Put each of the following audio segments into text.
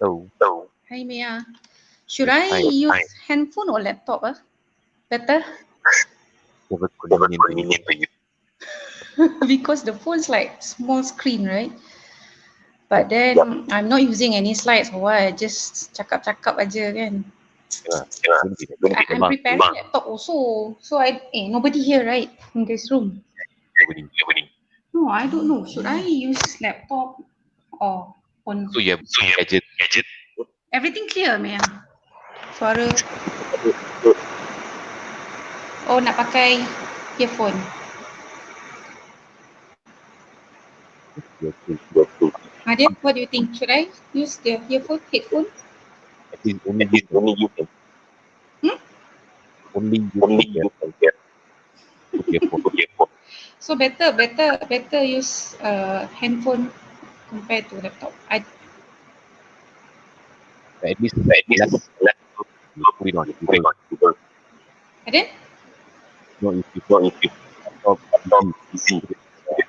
Oh, Hi, Meyya. Should yes, I hi. use handphone or laptop? Better? Never convenient to you. Because the phone's like small screen, right? But then I'm not using any slides or what. I just cakap-cakap aja kan. Yeah, gonna be that. I'm preparing laptop also. So nobody here, right? In this room. Nobody. No, I don't know. Should I use laptop or phone? So you have gadget. Everything clear, Meyya? Suara. Oh, nak pakai earphone. Nadia, what do you think? Should I use the earphone, headphone? At least only you can. Hmm? Only you can get. Put your phone. So better use handphone compared to laptop. At least less. You put it on Google. And then No, if you put laptop easy, put it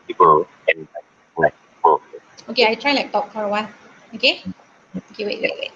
Google and like phone. okay, I try laptop for a while. Okay. Okay, wait.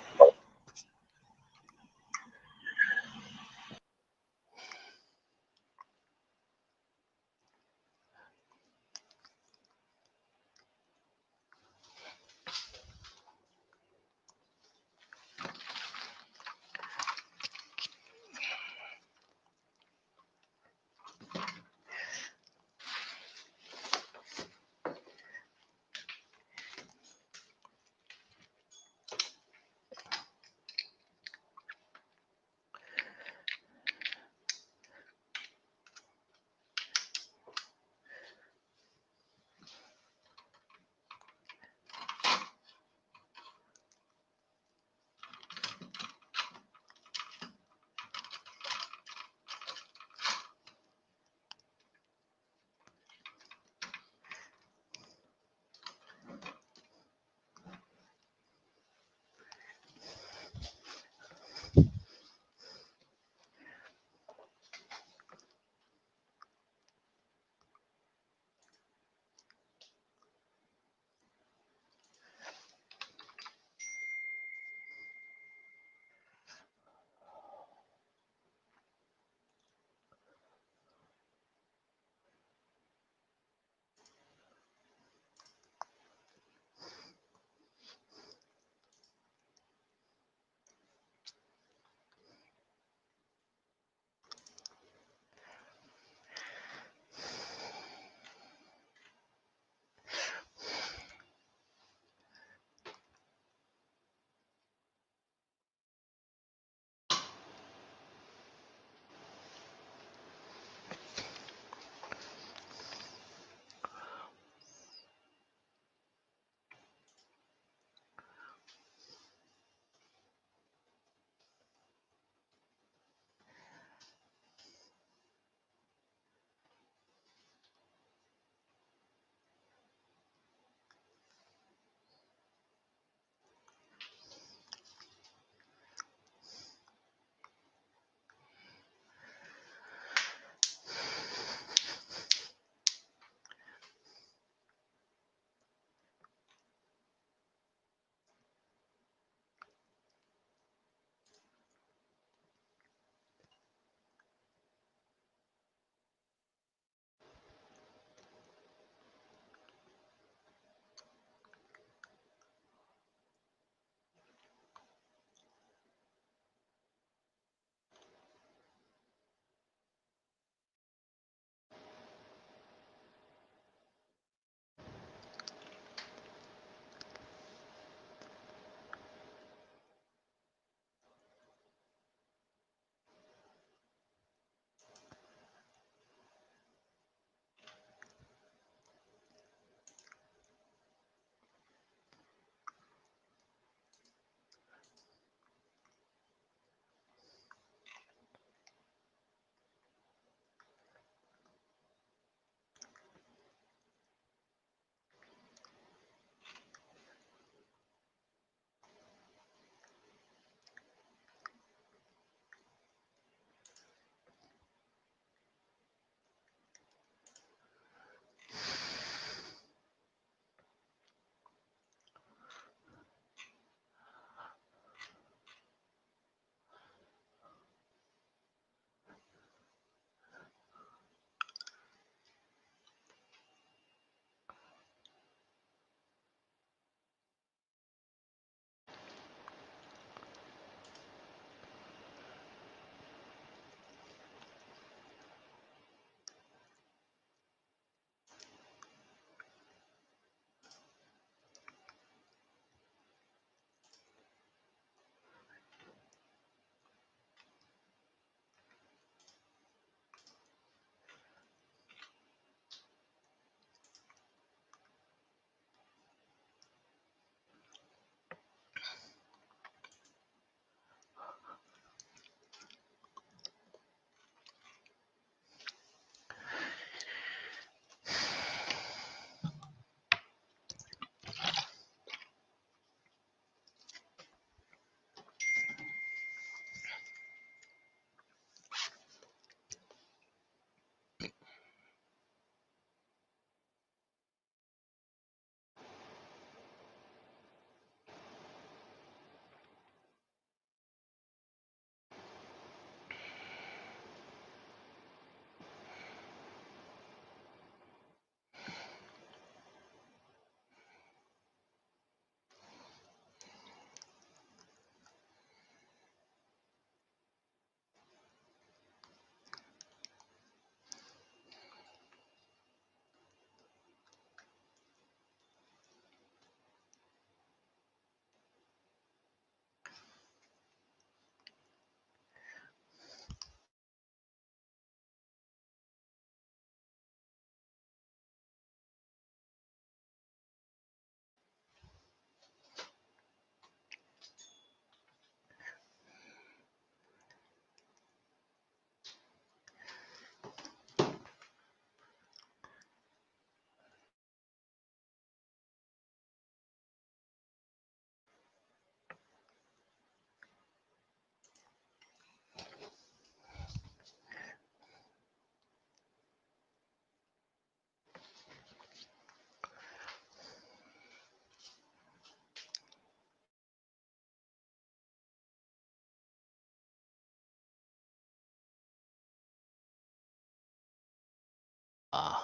Ah,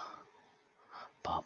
faham.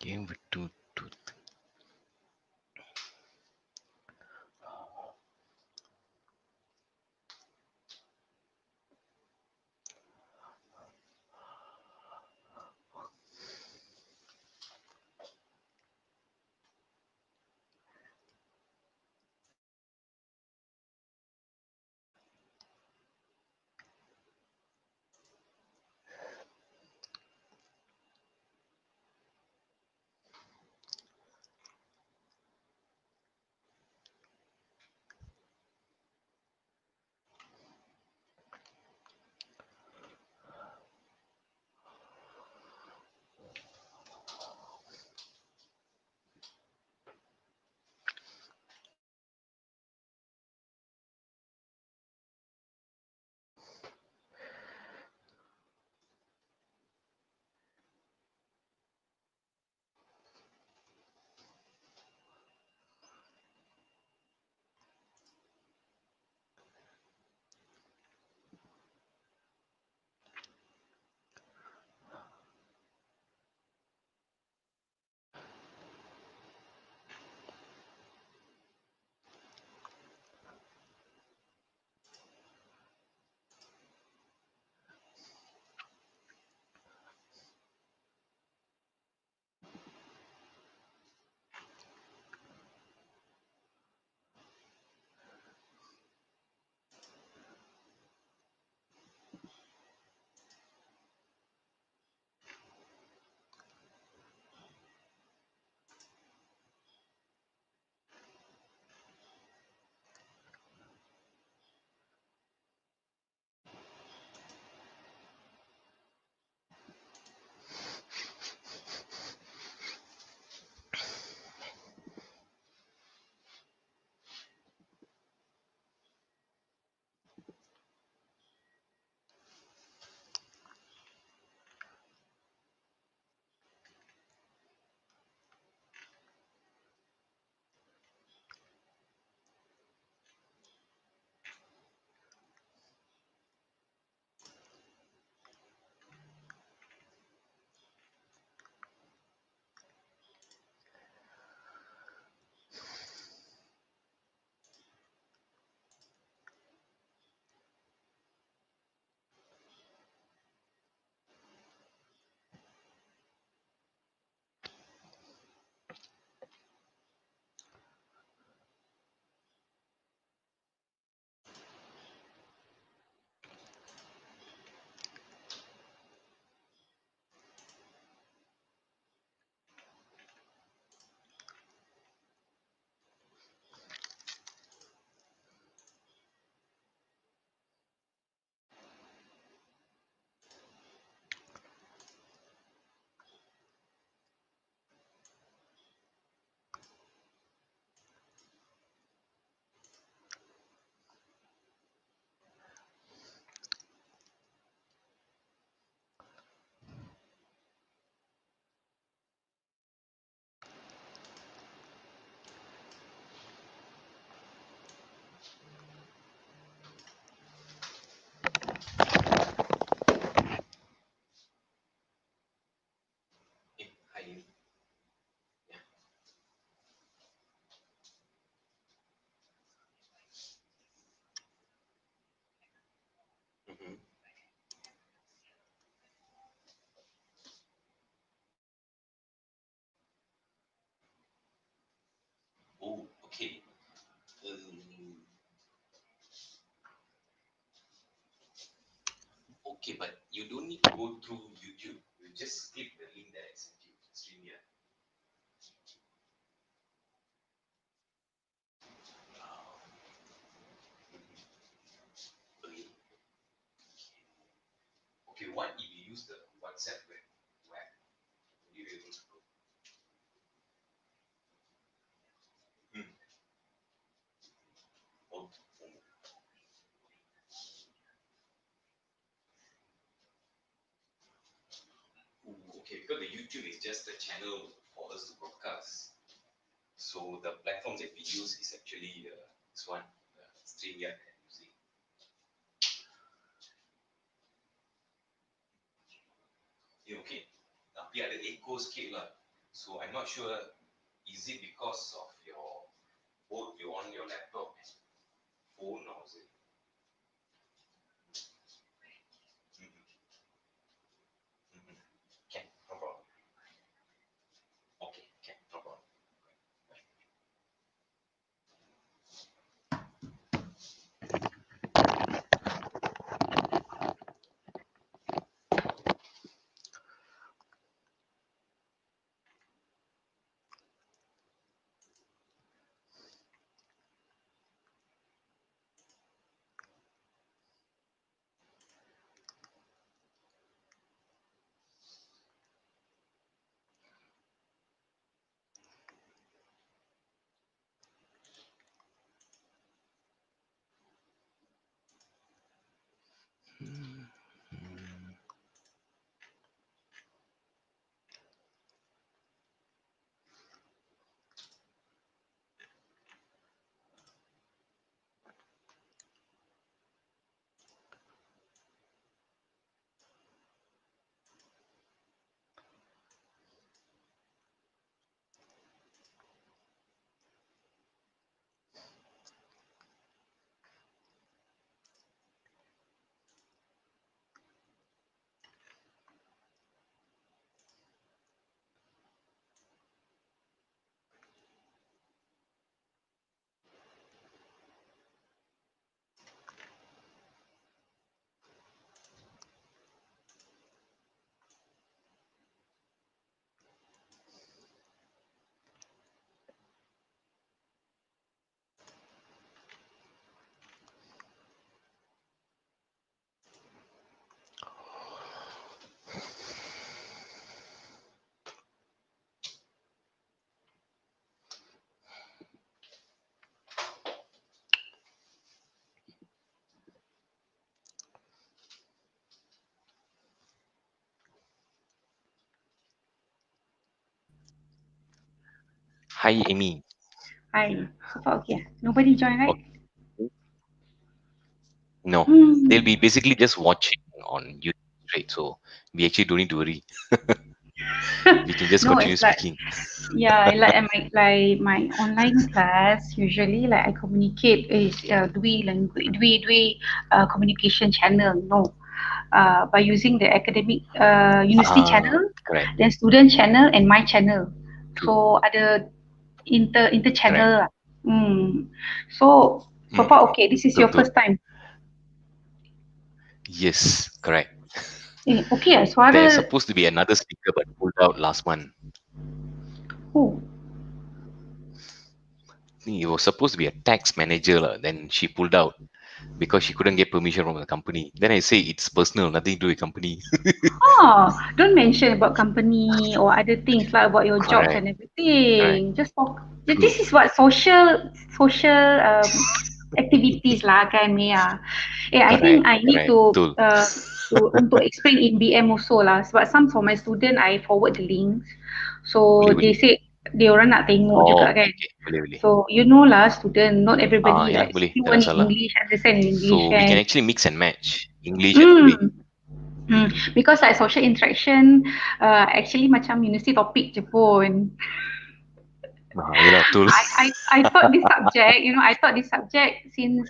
Yang bertutut. Hi, Amy. Hi. So far okay. Nobody join, right? Okay. No, they'll Hmm. be basically just watching on YouTube, right? So we actually don't need to worry. We can just No, continue it's like speaking. yeah, like my online class usually like I communicate is dui language dui communication channel. No, by using the academic university Ah, channel, correct. then student channel and my channel. True. So ada inter Correct. channel lah. Hmm. So Mm. far okay. This is your Betul, betul. first time. Yes, correct. Okay, There's suara. supposed to be another speaker, but pulled out last month. Oh, It was supposed to be a tax manager, lah. Then she pulled out because she couldn't get permission from the company. Then I say it's personal, nothing to do with company. don't mention about company or other things like about your jobs Correct, and correct. everything. Just talk. True. This is what social activities lah kan, Mia. I think Correct, I need correct. Betul. to untuk explain in BM also lah. Sebab some for my student I forward the links. So Boleh, they boleh. say dia orang nak tengok Oh, juga okay, kan. okay. Boleh, boleh. So you know lah student, not everybody Yelah, like boleh. Tak ada fluent in masalah. English, understand in English So we can kan. actually mix and match English and Malay. Hmm. Because like social interaction actually macam university topik je pun. Yelah, betul. I thought this subject, I thought this subject since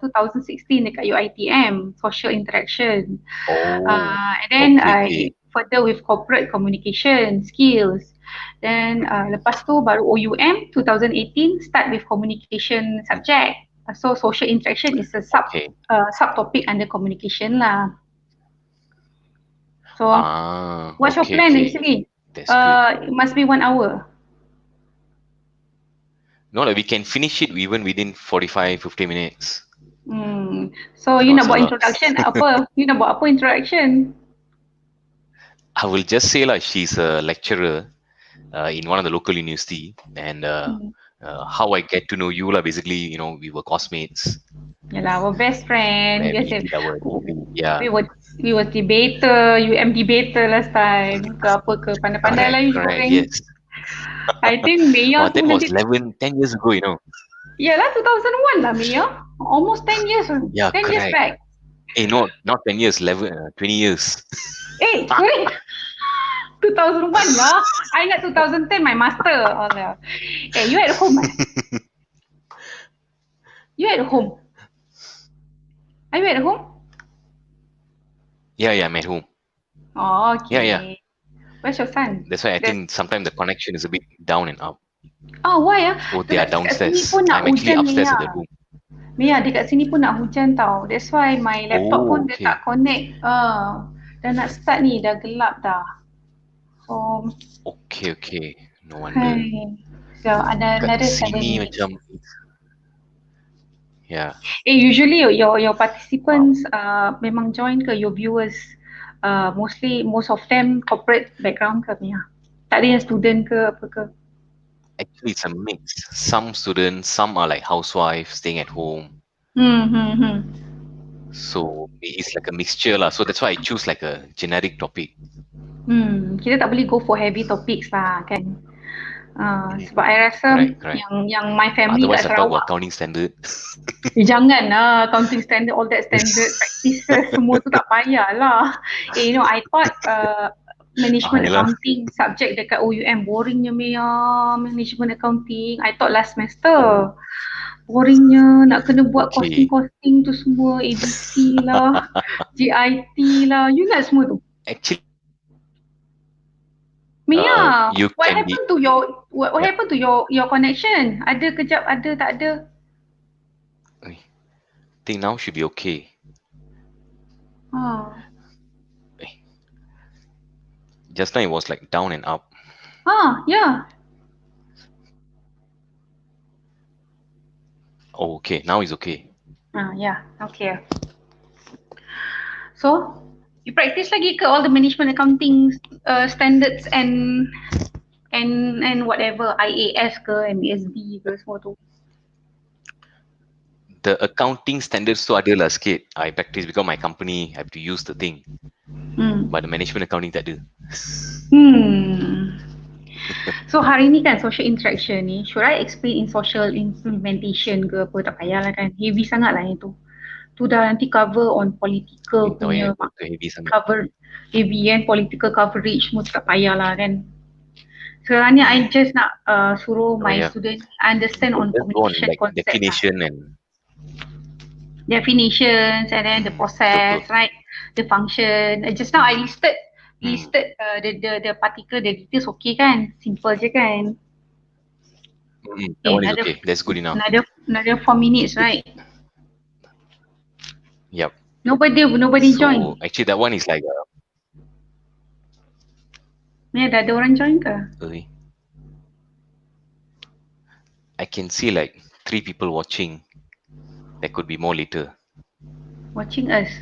2016 dekat UiTM, social interaction. Oh, And then okay, okay. further with corporate communication skills. Then lepas tu baru OUM 2018 start with communication Mm. subject. So social interaction is a Okay. subtopic under communication lah. So what's your Okay, plan okay. actually? That's good. It must be 1 hour. No, like we can finish it even within 45, 50 minutes. So you Not nak so buat long. introduction apa? You nak buat apa introduction? I will just say like she's a lecturer in one of the local university, and Hmm. how I get to know you, lah. Basically, we were classmates Yalah, our best friend. where we Biasa. did our degree. Yeah, We were we was debater, UM debater last time. Ke apa ke pandai-pandai lah correct, you correct. goreng. Yes. I think Oh, Meyya that pun was nanti. 10 years ago. Yalah 2001 lah Meyya. Almost 10 years. Yeah, 10 years correct. back. No, not 10 years, 11, 20 years. Sorry. 2001 lah. I ingat 2010 my master. Oh, yeah. You at home eh? You at home? Are you at home? Yeah, I'm at home. Oh, Yeah. okay. Where's your son? That's why I think sometimes the connection is a bit down and up. Oh, why ah? Oh, they are Dekat sini downstairs. pun nak I'm actually hujan upstairs Mia. at the room. Mia, dekat sini pun nak hujan tau. That's why my laptop Oh, pun dia okay. tak connect. Dah nak start ni, dah gelap dah. So, Okay. No wonder. hai. So, ada Kat another 7 sini minutes. macam, yeah. Usually your participants memang join ke your viewers? Most of them corporate background ke Mia? Tak ada yang student ke apa ke? Actually, it's a mix. Some students, some are like housewives staying at home. Hmm. So it's like a mixture lah. So that's why I choose like a generic topic. Kita tak boleh go for heavy topics lah kan. Sebab I rasa Correct. yang my family Otherwise, kat I talk about Sarawak, accounting standard. jangan lah accounting standard, all that standard practices semua tu tak payah lah. I thought management Yelah. accounting subject dekat OUM boringnya Mia, management accounting. I thought last semester Oh, boringnya, nak kena buat okay. costing tu semua, ABC lah, GIT lah, you ingat semua tu? Actually, Mia, you what can be. happened to your what Yeah. happened to your connection? Ada kejap, ada tak ada? I think now should be okay. Oh. Just now it was like down and up. Yeah. Oh, okay. Now it's okay. Yeah. Okay. So, you practice lagi ke all the management accounting standards and whatever IAS ke MBSB ke semua tu? The accounting standards tu ada lah sikit. I practice because my company have to use the thing. But the management accounting tak ada. So hari ni kan social interaction ni, should I explain in social implementation ke apa? Tak payahlah kan, heavy sangat lah itu. Tu dah nanti cover on political Tak payah punya, heavy sangat. cover heavy kan, political coverage semua tu tak payahlah kan. Sekarang ni I just nak suruh my student understand on Just go on communication like concept definition lah. and Definitions and then the process, right? The function. Just now I listed the particle, the details okay kan? Simple je kan? that one is okay. That's good enough. Another 4 minutes, right? Yep. Nobody join. So actually that one is like Dah ada orang join ke? I can see like 3 people watching. There could be more later. Watching us.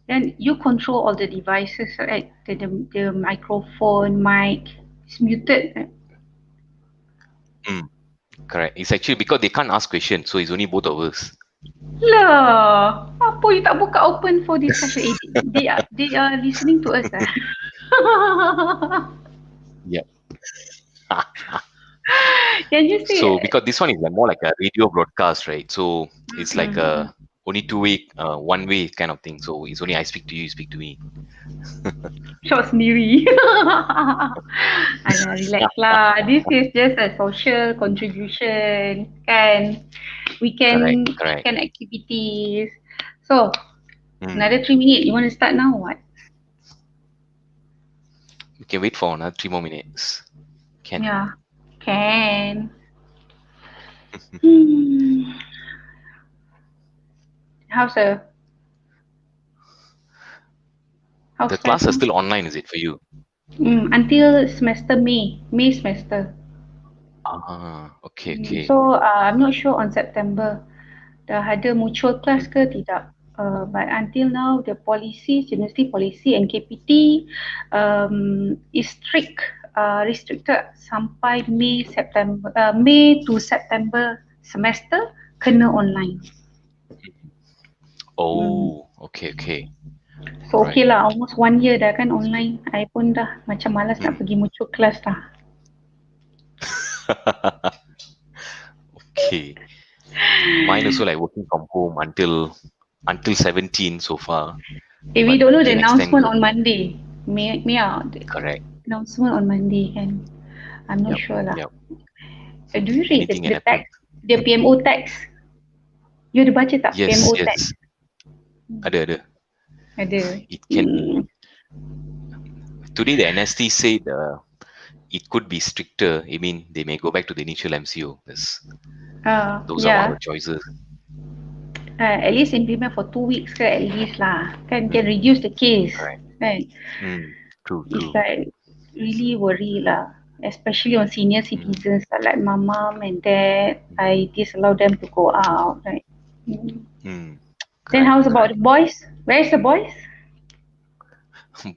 Then you control all the devices, right? The microphone, mic, it's muted. Correct. It's actually because they can't ask questions, so it's only both of us. Lah, apa you tak buka open for discussion? They are listening to us. Yep. Can you say? So because this one is like more like a radio broadcast, right? So it's like a only 2-way, one-way kind of thing. So it's only I speak to you, you speak to me. Shot sendiri. Alah, relax lah. This is just a social contribution, kan? Weekend Correct. activities. So, Another Mm. 3 minutes. You want to start now? What? We can wait for another 3 more minutes. Can. Yeah, can. Hmm. How's the The how's life class is now? still online, is it for you? Until semester May semester. Okay, okay. So I'm not sure on September dah ada mutual class ke tidak. But until now, the policies, university policy and KPT is strict, restricted sampai May to September semester kena online. Hmm. Oh, okay, okay. So All okay right. lah, almost 1 year dah kan online. I pun dah macam malas nak Mm. pergi mutual class dah. Okay. Mine also like working from home until 17 so far, We but don't know the again announcement extended. on Monday. Mia, the Correct. announcement on Monday kan. I'm not Yep. sure lah. Yep. Do you read Anything can the happen. text, the PMO text? You ada baca tak Yes, PMO text? yes. Ada. Ada. It can Hmm. be. Today the NST said it could be stricter. I mean, they may go back to the initial MCO. Those are one of Yeah. the choices. At least implement for 2 weeks ke at least lah. Kan can reduce the case. Correct. Kan? True, It's true. like really worry lah. Especially on senior Mm, citizens like my mom and dad. mm, I disallow them to go out. Right? mm. Then Correct, how's about correct. the boys? Where's the boys?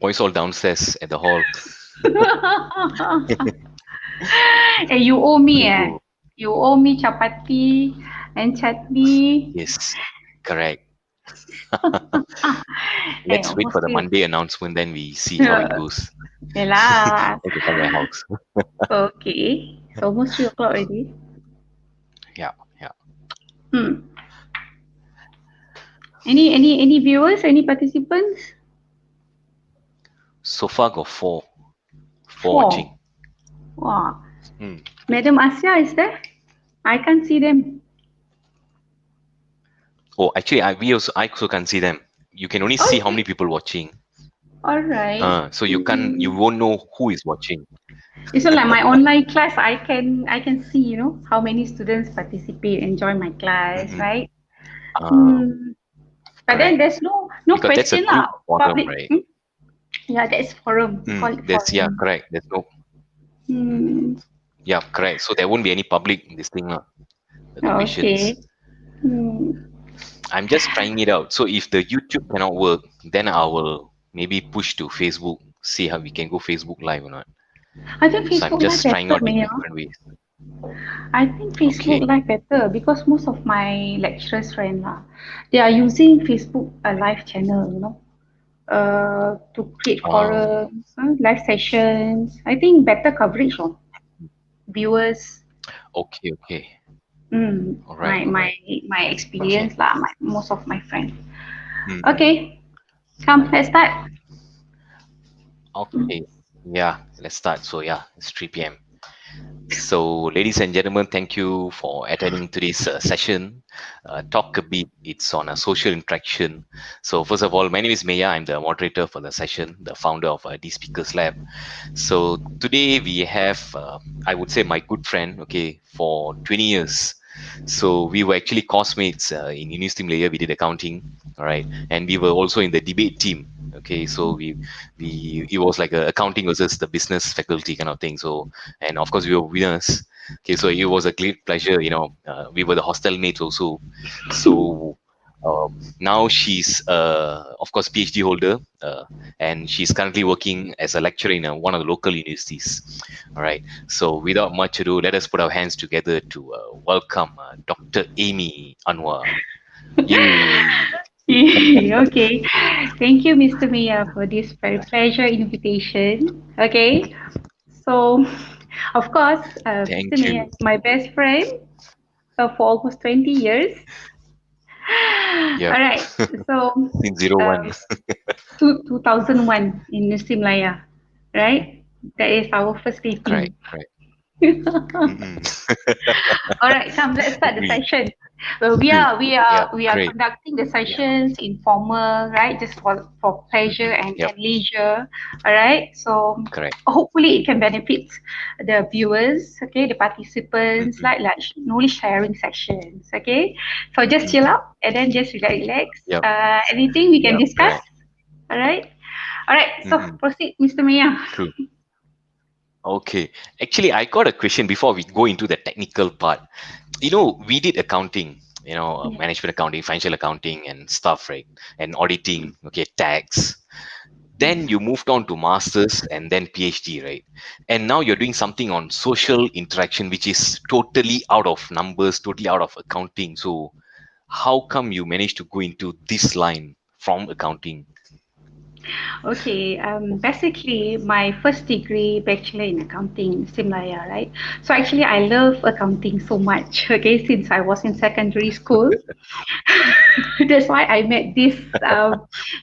Boys all downstairs at the hall. And you owe me They go. You owe me chapati and chutney. Yes, correct. Eh, Let's wait almost for the 3 Monday announcement, then we see how it goes. Yelah. Then can come to my house. Okay. It's almost 3 o'clock already. Yeah, yeah. Hmm. Any viewers? Any participants? So far got four watching. 4. Wow. Hmm. Madam Asia is there? I can't see them. Oh, actually, I also can't see them. You can only Oh, see is how many it? people watching. All right. So you won't know who is watching. It's not like my online class. I can see how many students participate and join my class, Mm-mm. right? Uh, Hmm. But then Correct. there's no Because that's a question group lah. forum, Public. right? Yeah, that's forum. We call it Yeah, forum. correct. There's no. Mm, Hmm. yeah, correct. So there won't be any public this thing, the questions. Okay. Hmm. I'm just trying it out. So if the YouTube cannot work, then I will maybe push to Facebook, see how we can go Facebook Live or not. I think So I'm Facebook Live just trying better, out Maya. different ways. I think Facebook Okay. Live better because most of my lecturers friend lah, they are using Facebook a live channel, to create Um. forums, live sessions. I think better coverage on viewers. Okay. Okay. All right. My All my right. my Okay. experience lah. Most of my friends. Mm-mm. Okay, come let's start. Okay. Yeah. Let's start. So yeah, it's 3 p.m. So, ladies and gentlemen, thank you for attending today's session. Talk a bit. It's on a social interaction. So, first of all, my name is Meyya. I'm the moderator for the session, the founder of the Speakers Lab. So, today we have, I would say, my good friend. Okay, for 20 years. So, we were actually classmates in University Meyya. We did accounting, all right, and we were also in the debate team. Okay, so we it was like a accounting versus the business faculty kind of thing. So and of course we were winners. Okay, so it was a great pleasure. We were the hostel mates also. So now she's of course PhD holder, and she's currently working as a lecturer in one of the local universities. All right. So without much ado, let us put our hands together to welcome Dr. Aimi Anwar. Yay! Okay, thank you, Mr. Mia, for this very pleasure invitation. Okay, so of course, Mr. Thank Mia you. is my best friend for almost 20 years. All Yep. right, so Since zero one. um, 2001 in Muslim Laya, right? That is our first Correct. dating. Correct. Mm-mm. All right, come. Let's start the Agree. session. Well, we Good. are we Yeah. are we are Great. conducting the Yeah. sessions informal, right? Just for pleasure Mm-mm. Yep. and leisure. All right. So Correct. hopefully it can benefit the viewers. Okay, the participants, Mm-mm. like knowledge sharing sessions. Okay. So just chill Mm-mm. out and then just relax. Yep. Anything we can Yep. discuss. Correct. All right. All right. So Mm-mm. proceed, Mr. Mia. True. Okay. Actually, I got a question before we go into the technical part. We did accounting, Yeah. management accounting, financial accounting, and stuff, right? And auditing, okay, tax. Yes. Then you moved on to masters and then PhD, right? And now you're doing something on social interaction, which is totally out of numbers, totally out of accounting. So, how come you managed to go into this line from accounting? Okay, basically, my first degree, bachelor in accounting, Simlaya, right? So actually, I love accounting so much. Okay, since I was in secondary school, that's why I met this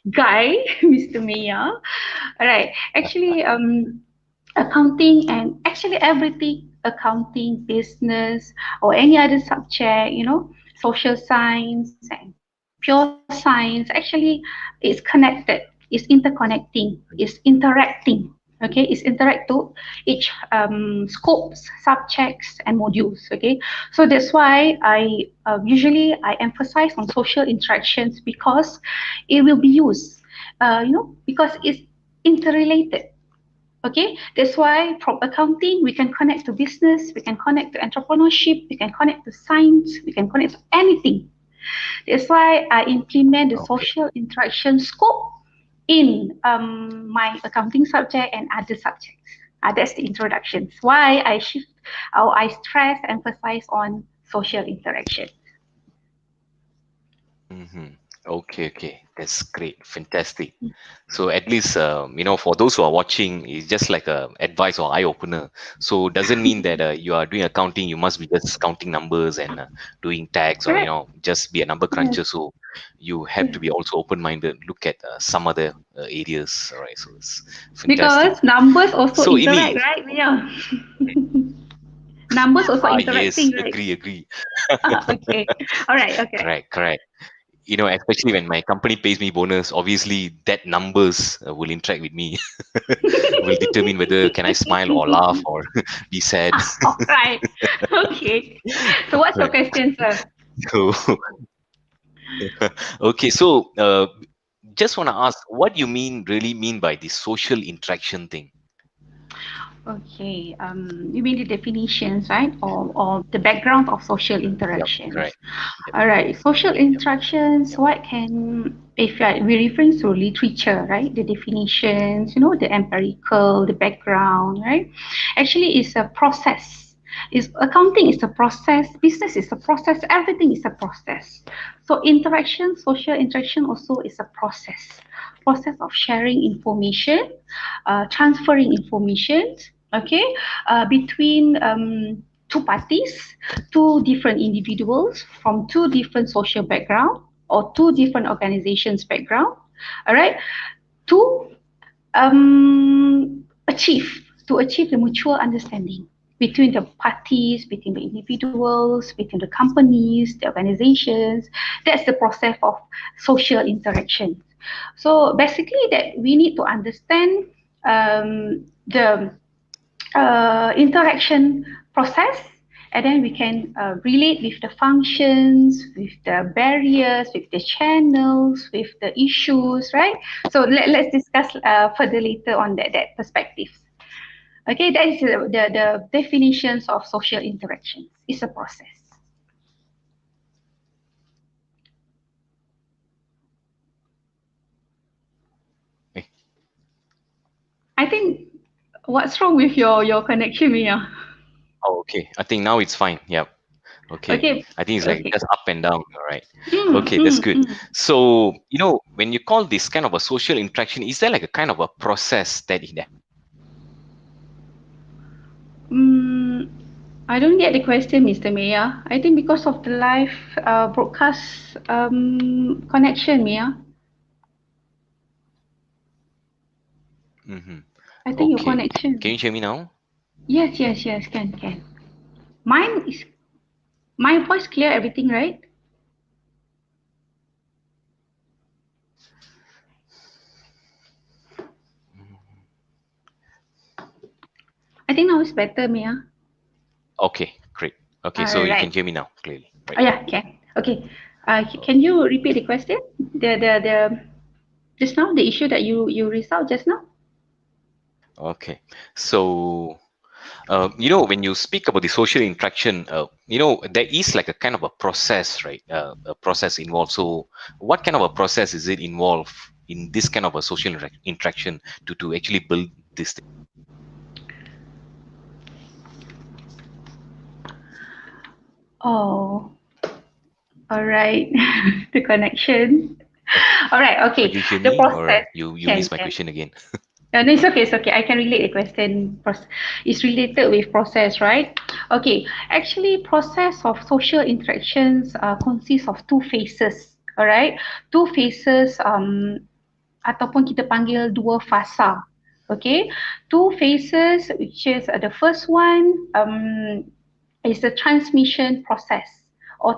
guy, Mr. Meyya. All right, actually, accounting and actually everything, accounting, business, or any other subject, social science and pure science, actually, is connected, is interconnecting, is interacting. Okay, is interact to each scopes, subjects, and modules. Okay, so that's why usually I emphasize on social interactions because it will be used, because it's interrelated. Okay, that's why from accounting we can connect to business, we can connect to entrepreneurship, we can connect to science, we can connect to anything. That's why I implement the Okay. social interaction scope in my accounting subject and other subjects. That's the introductions. Why I shift, or I stress, emphasize on social interaction. Mm-hmm. Okay, okay. That's great. Fantastic. So at least, for those who are watching, it's just like a advice or eye opener. So doesn't mean that you are doing accounting, you must be just counting numbers and doing tax or, Correct. just be a number Yes. cruncher. So you have Yes. to be also open-minded, look at some other areas. All right. So it's fantastic. Because numbers also So interact, Amy, right? Yeah. Numbers also yes, interacting, right? agree, agree. Okay. All right. Okay. Correct, correct. Especially when my company pays me bonus, obviously that numbers will interact with me, will determine whether can I smile or laugh or be sad. All right. Okay. So what's your Correct. question, sir? So, okay, so just want to ask, what you really mean by the social interaction thing? Okay. You mean the definitions, right? Or the background of social Yep, interactions. correct. Yep, All right. Social yep, interactions, yep. what can, if we're referring to literature, right? The definitions, the empirical, the background, right? Actually, it's a process. Is accounting is a process, business is a process, everything is a process. So interaction, social interaction also is a process of sharing information, transferring information, okay, between two parties, two different individuals from two different social background or two different organizations background, all right, to achieve the mutual understanding between the parties, between the individuals, between the companies, the organizations. That's the process of social interaction. So basically, that we need to understand the interaction process, and then we can relate with the functions, with the barriers, with the channels, with the issues, right? So let's discuss further later on that perspective. Okay, that is the definitions of social interactions. It's a process. Eh, I think, what's wrong with your connection, Mia? Oh, okay. I think now it's fine. Yep. Okay. Okay, I think it's like okay. just up and down. All right. Mm, Okay, that's mm, good. mm. So, when you call this kind of a social interaction, is there like a kind of a process that it Mm, I don't get the question, Mr. Mia. I think because of the live broadcast connection, Mia. Mm-hmm. I think your Okay. connection. Can you hear me now? Yes, yes, yes, can. Mine is my voice clear, everything, right? I think now it's better, Mia. Okay, great. Okay, so you can Right. hear me now clearly, right? Oh yeah, can. Okay. Can you repeat the question? The just now the issue that you resolved just now. Okay. So, when you speak about the social interaction, there is like a kind of a process, right? A process involved. So, what kind of a process is it involved in this kind of a social interaction to actually build this thing? Oh, all right. The connection. All right. Could Okay. you hear The me, process. or you Can missed my can. question again? No, it's okay. It's okay. I can relate the question. It's related with process, right? Okay. Actually, process of social interactions consists of two phases. All right. Two phases. Ataupun kita panggil dua fasa. Okay. Two phases, which is the first one is the transmission process or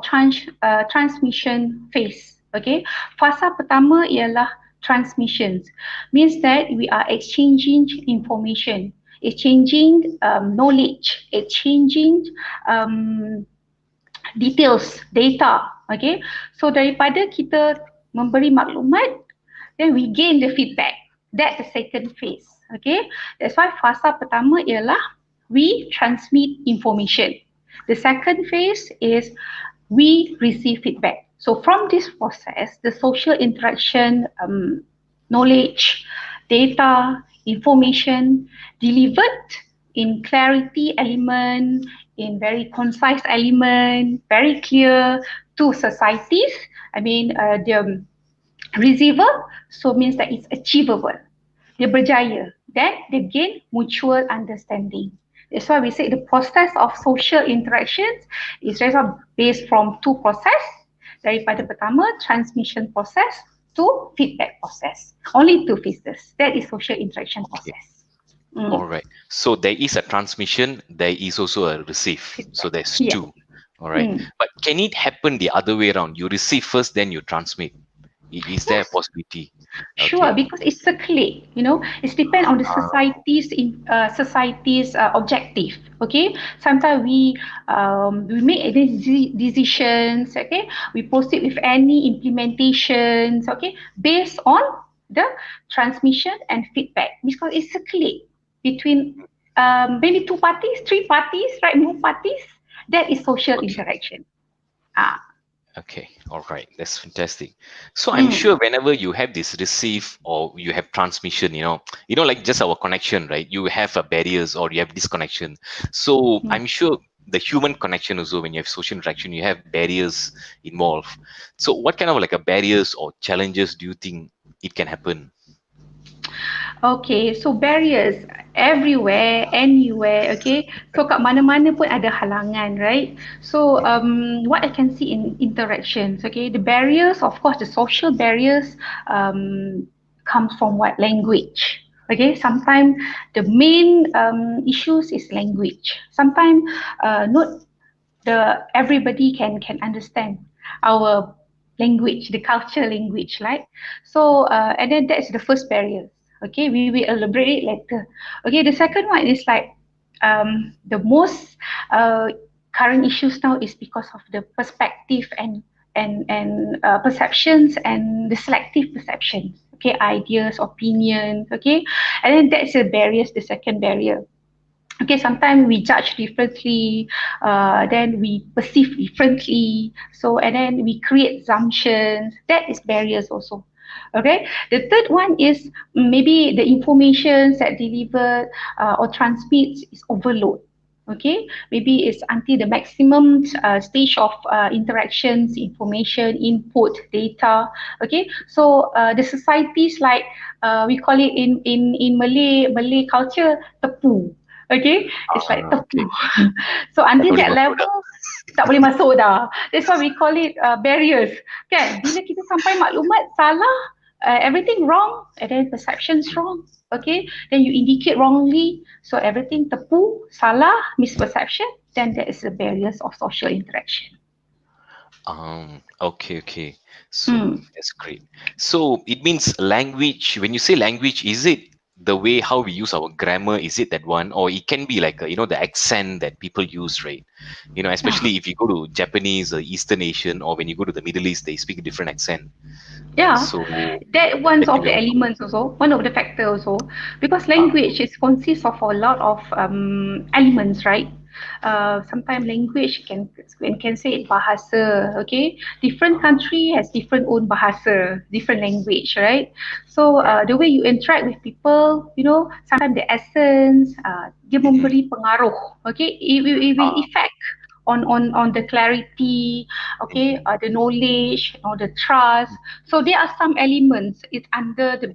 transmission phase. Okay. Fasa pertama ialah transmissions, means that we are exchanging information, exchanging knowledge, exchanging um, details, data. Okay. So daripada kita memberi maklumat, then we gain the feedback. That's the second phase. Okay. That's why fasa pertama ialah we transmit information. The second phase is we receive feedback. So from this process, the social interaction, knowledge, data, information delivered in clarity element, in very concise element, very clear to societies. I mean, the receiver, so means that it's achievable. Dia berjaya. Then they gain mutual understanding. That's why we say the process of social interactions is based from two process. Daripada pertama, transmission process to feedback process. Only two phases. That is social interaction Okay. process. All Mm. right. So there is a transmission, there is also a receive. So Feedback. there's Yeah. two. All right. Mm. But can it happen the other way around? You receive first, then you transmit. Is there a Yes. possibility? Sure, Okay. because it's circulate. It's depend on the society's objective. Okay, sometimes we make any decisions. Okay, we proceed with any implementations. Okay, based on the transmission and feedback because it circulate between maybe two parties, three parties, right? More parties. That is social Okay. interaction. Ah. Okay. All right. That's fantastic. So I'm Mm, sure whenever you have this receive or you have transmission, like just our connection, right? You have a barriers or you have disconnection. So mm. I'm sure the human connection also, when you have social interaction, you have barriers involved. So what kind of like a barriers or challenges do you think it can happen? Okay, so barriers everywhere, anywhere. Okay, so kat mana-mana pun ada halangan, right? So what I can see in interactions, okay, the barriers, of course, the social barriers comes from what language. Okay, sometimes the main issues is language. Sometimes not the everybody can understand our language, the culture language, right? So and then that's the first barrier. Okay, we will elaborate it later. Okay, the second one is like the most uh, current issues now is because of the perspective and perceptions and the selective perceptions. Okay, ideas, opinions. Okay, and then that's the barriers. The second barrier. Okay, sometimes we judge differently, then we perceive differently, so and then we create assumptions. That is barriers also. Okay, the third one is maybe the information that delivered or transmits is overload. Okay, maybe it's until the maximum stage of interactions, information, input, data. Okay, so the societies like we call it in Malay culture tepu. Okay, it's like tepu. Okay. So Tak until boleh that masuk dah. level, tak boleh masuk dah. That's why we call it barriers. Kan? Bila kita sampai maklumat salah, everything wrong, and then perceptions wrong. okay, then you indicate wrongly, so everything tepu, salah, misperception, then there is a barriers of social interaction. Okay, okay. So Hmm. that's great. So it means language. When you say language, is it the way how we use our grammar? Is it that one, or it can be like the accent that people use, right? Yeah. Especially if you go to Japanese or Eastern Asian, or when you go to the Middle East, they speak a different accent. Yeah, So that one's that can of be the also. elements also, one of the factor also, because Ah, language is consists of a lot of elements, right? Sometimes language can say bahasa, okay? Different ah, country has different own bahasa, different language, right? So right. the way you interact with people, sometimes the essence, dia Mm-hmm. memberi pengaruh, okay? It will Ah, affect on the clarity, okay, mm-hmm. the knowledge or the trust. So there are some elements it's under the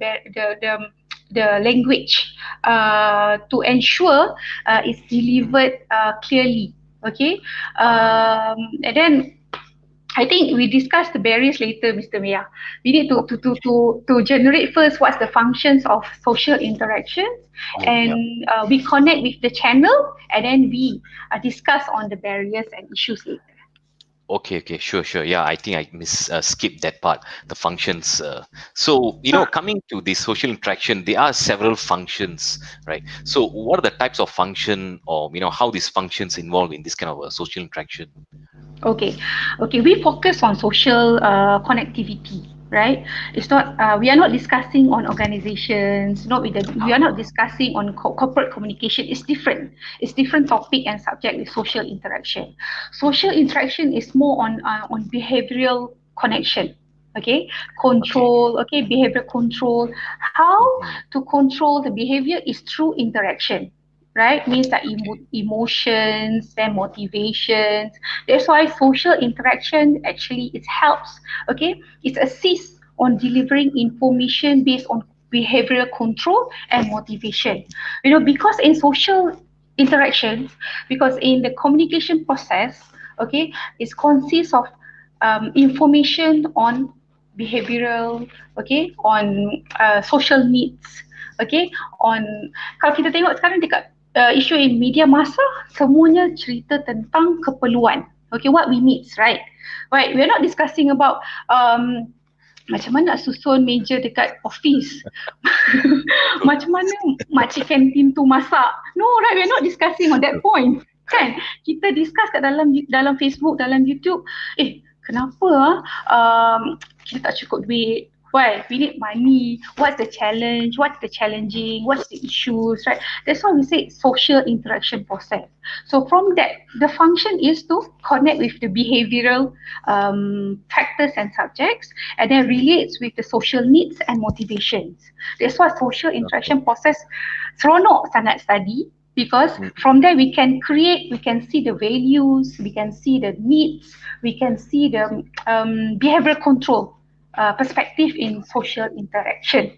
language to ensure it's Mm-hmm. delivered clearly, okay. Ah, And then I think we discuss the barriers later, Mr. Mia. We need to, to, okay. to, to, to generate first what's the functions of social interactions, Oh, yeah. and we connect with the channel, and then we discuss on the barriers and issues later. Okay, okay, sure, sure. Yeah, I think I skipped that part, the functions. So, Sure. coming to the social interaction, there are several functions, right? So, what are the types of function, or how these functions involved in this kind of a social interaction? Okay, okay. We focus on social connectivity, right? It's not. Mhm. We are not discussing on organizations. Not with the. We are not Ah, discussing on corporate communication. It's different. It's different topic and subject with social interaction. Social mhm. interaction is more on behavioral connection. Okay, Okay. control. Okay, behavior control. How Mhm. to control the behavior is through interaction, right? Means that Okay. emotions and motivations. That's why social interaction actually it helps, okay? It assists on delivering information based on behavioral control and motivation. Because in social interactions, because in the communication process, okay, it consists of information on behavioral, okay, on social needs, okay, on kalau kita tengok sekarang dekat isu in media masa, semuanya cerita tentang keperluan. Okay, what we need, right? Right, we're not discussing about macam mana nak susun meja dekat office. True. Macam mana makcik kantin tu masak. No, right, we're not discussing on that True. point. Correct. Kan? Kita discuss kat dalam Facebook, dalam YouTube. Kenapa kita tak cukup duit? Why? We need money. What's the challenge? What's the challenging? What's the issues? Right? That's why we say social interaction process. So from that, the function is to connect with the behavioral factors and subjects, and then relates with the social needs and motivations. That's why social Okay. interaction process seronok sangat study, because Mhm. from there we can see the values, we can see the needs, we can see the behavioral control perspective in social interaction.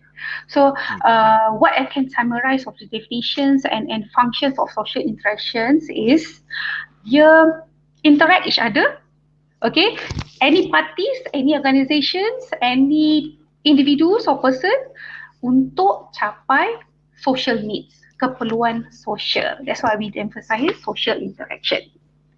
So, Mhm. what I can summarize of the definitions and functions of social interactions is dia interact each other, okay? Any parties, any organizations, any individuals or person untuk capai social needs, keperluan sosial. That's why we emphasize social interaction.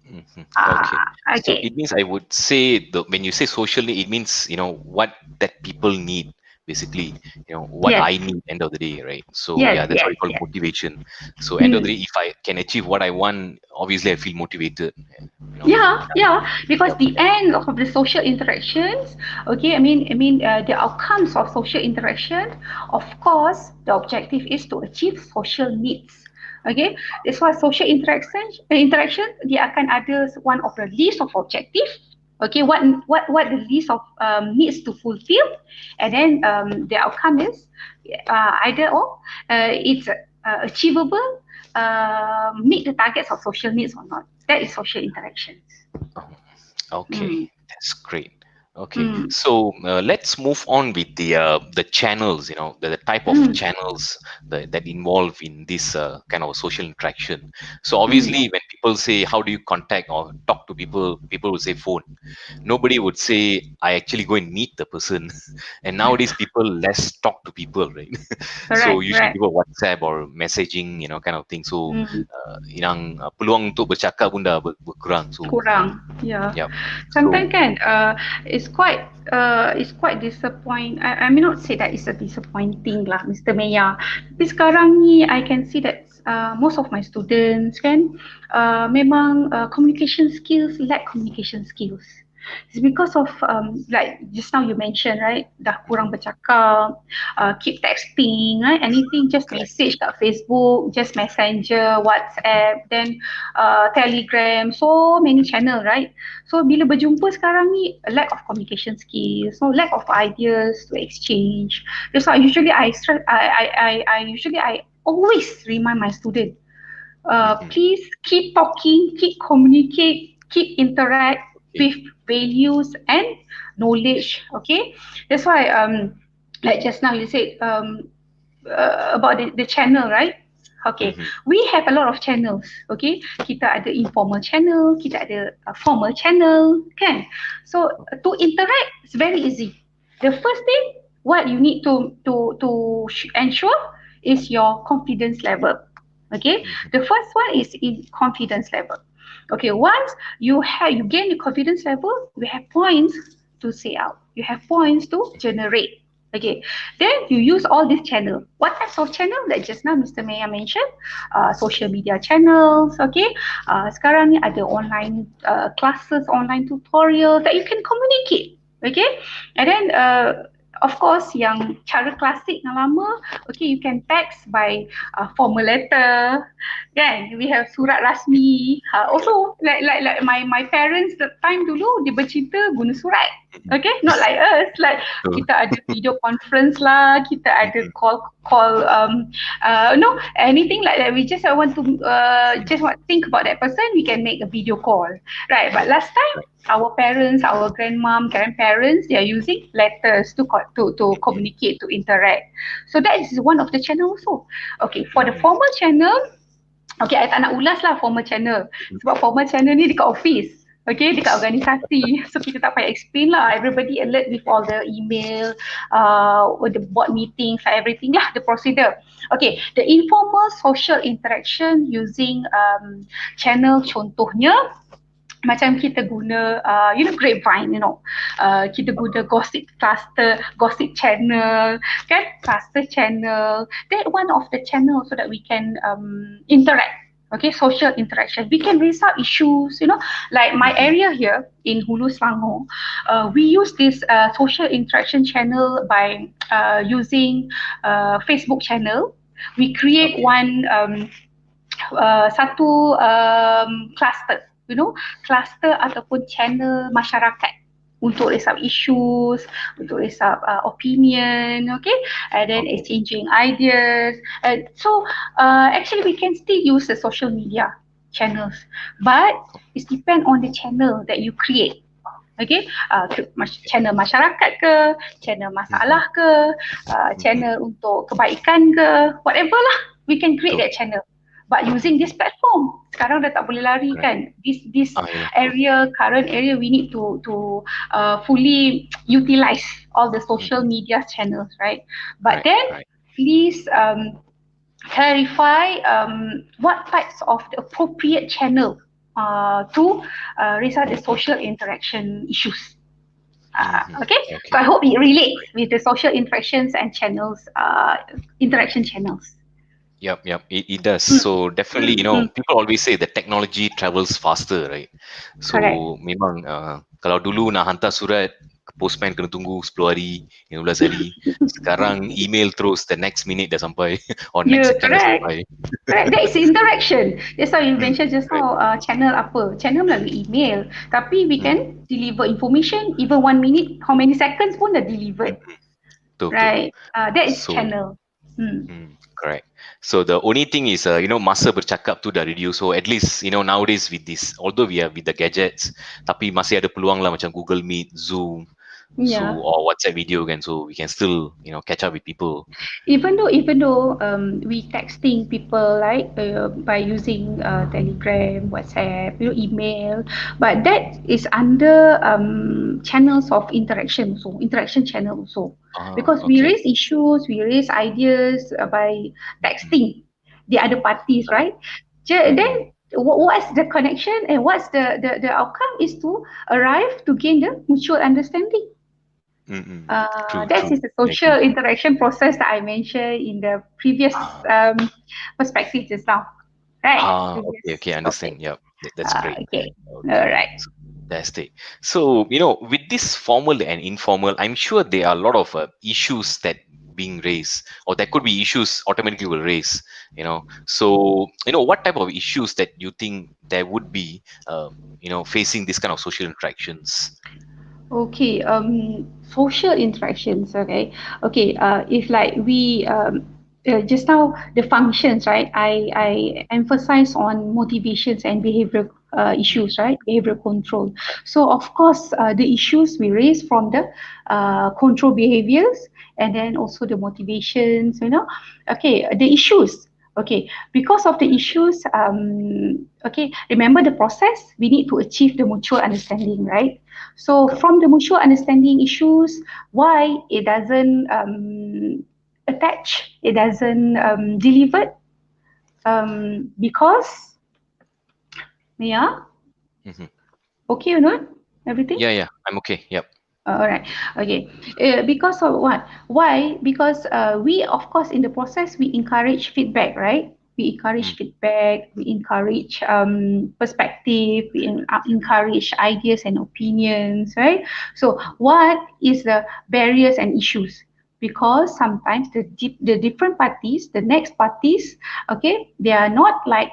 Mhm. Okay. So Okay. it means I would say when you say socially, it means what that people need basically. What Yes. I need end of the day, right? So Yes. yeah, that's what Yes. we call Yes. motivation. So end of the Hmm. day, if I can achieve what I want, obviously I feel motivated. You know. Yeah, yeah, because Yep. the end of the social interactions, okay, the outcomes of social interaction, of course, the objective is to achieve social needs. Okay, that's why social interaction dia akan ada one of the list of objective. Okay, what the list of needs to fulfill, and then the outcome is either or it's achievable, meet the targets of social needs or not. That is social interactions. Oh, okay, Mm. that's great. Okay, Mm. so let's move on with the channels. The type of Mm. channels that involve in this kind of social interaction. So Mm. obviously, when people say, how do you contact or talk to people? People would say phone. Nobody would say, I actually go and meet the person. And nowadays, people less talk to people, right? So Correct, usually correct. people WhatsApp or messaging, kind of thing. So Mm. peluang untuk bercakap pun dah berkurang. So Kurang. Yeah. yeah. Sometimes So kan, it's quite disappoint. I may not say that it's a disappointing lah, Mr. Meyya. Tapi sekarang ni, I can see that most of my students kan, memang communication skills, lack communication skills. It's because of like just now you mentioned, right? Dah kurang bercakap, keep texting, right? Anything, just correct. message kat Facebook, just Messenger, WhatsApp, then Telegram, so many channel, right? So bila berjumpa sekarang ni, a lack of communication skills, so lack of ideas to exchange. That's why usually I always remind my student, please keep talking, keep communicate, keep interact Okay. with values and knowledge. Okay, that's why like just now you said about the channel, right? Okay, Mhm. we have a lot of channels. Okay, kita ada informal channel, kita ada formal channel, kan? So to interact, it's very easy. The first thing, what you need to ensure is your confidence level. Okay, Mhm. the first one is in confidence level. Okay, once you gain the confidence level, you have points to say out. You have points to generate. Okay, then you use all these channel. What types of channel that just now Mr. Meyya mentioned? Social media channels. Okay, sekarang ni ada online classes, online tutorial that you can communicate. Okay, and then of course yang cara klasik yang lama, okay, you can text by formal letter, kan? We have surat rasmi. Also like my parents that time dulu dia bercinta guna surat. Mhm. Okay, not like us. Like So, kita ada video conference lah, kita ada mhm. call no anything like that. We just want to just want think about that person. We can make a video call, right? But last time Right. our parents, our grandmom, grandparents, they are using letters to Mhm. communicate, to interact. So that is one of the channel also. Okay, for the Mhm. formal channel, okay, I tak nak ulas lah formal channel. Mhm. Sebab formal channel ni dekat office. Okay, dekat organisasi. So kita tak payah explain lah. Everybody alert with all the email, the board meetings, everything lah, the procedure. Okay, the informal social interaction using channel contohnya macam kita guna grapevine, kita guna gossip channel, kan, cluster channel, that one of the channel so that we can interact. Okay, social interaction, we can raise out issues, like my Mhm. area here in Hulu Selangor, we use this social interaction channel by using Facebook channel. We create Okay. one satu cluster, cluster ataupun channel masyarakat untuk raise up issues, untuk raise up opinion, okay, and then Okay. exchanging ideas. So actually we can still use the social media channels, but it depends on the channel that you create. Okay, channel masyarakat ke, channel Mhm. masalah ke, Mhm. channel untuk kebaikan ke, whatever lah, we can create Betul. that channel. But using Mhm. this platform, sekarang dah tak boleh lari Correct. kan. This Yalah. area, current area, we need to fully utilize all the social Mhm. media channels, right? But Right. then Right. please clarify what types of the appropriate channel to resolve the social interaction issues. Mhm. Okay, so Okay. I hope it relates Right. with the social interactions and channels, interaction channels. Yep, yep, it does. Mm, So definitely, mm. people always say that technology travels faster, right? Correct. So memang kalau dulu nak hantar surat, postman kena tunggu 10 hari, 15 hari. Sekarang email terus, the next minute dah sampai, or next Yeah, second dah correct. sampai. Correct. That is interaction. That's why you mentioned just Right. now channel apa? Channel melalui email. Tapi we Mm, can deliver information even 1 minute, how many seconds pun dah delivered. mm, betul, betul. Right. That is So, channel. Hmm. correct. So the only thing is, masa bercakap tu dah reduce. So at least, nowadays with this, although we are with the gadgets, tapi masih ada peluang lah macam Google Meet, Zoom. so Yeah. or WhatsApp video again, so we can still catch up with people. Even though we texting people like by using Telegram, WhatsApp, email, but that is under channels of interaction, so interaction channel also, because we Okay. raise issues, we raise ideas by Mm-hmm. texting the other parties, Correct. right? Mm-hmm. Then what's the connection and what's the outcome is to arrive to gain the mutual understanding. Mm-hmm. True, That is true. the I agree. social interaction process that I mentioned in the previous Ah, perspective just now, right? okay, Previous okay, topic. understand. Yeah, that's great. Okay, all Okay, right. so fantastic. So, with this formal and informal, I'm sure there are a lot of issues that being raised, or there could be issues automatically will raise. So, what type of issues that you think there would be, facing this kind of social interactions? Okay, social interactions, okay. Okay, if like we just now the functions, right? I emphasize on motivations and behavioral Mm, issues, right? Behavioral control. So of course, the issues we raise from the control behaviors and then also the motivations, Okay, the issues. Okay, because of the issues, okay, remember the process. We need to achieve the mutual understanding, right? So correct. from the mutual understanding issues, why it doesn't attach, it doesn't deliver, because yeah, Hmm. okay or not, everything. Yeah, yeah, I'm okay. Yep. All right. Okay. Because of what? Why? Because we, of course, in the process, we encourage feedback, right? We encourage Mm, feedback. We encourage perspective. We encourage ideas and opinions, right? So, what is the barriers and issues? Because sometimes the different parties, the next parties, okay, they are not like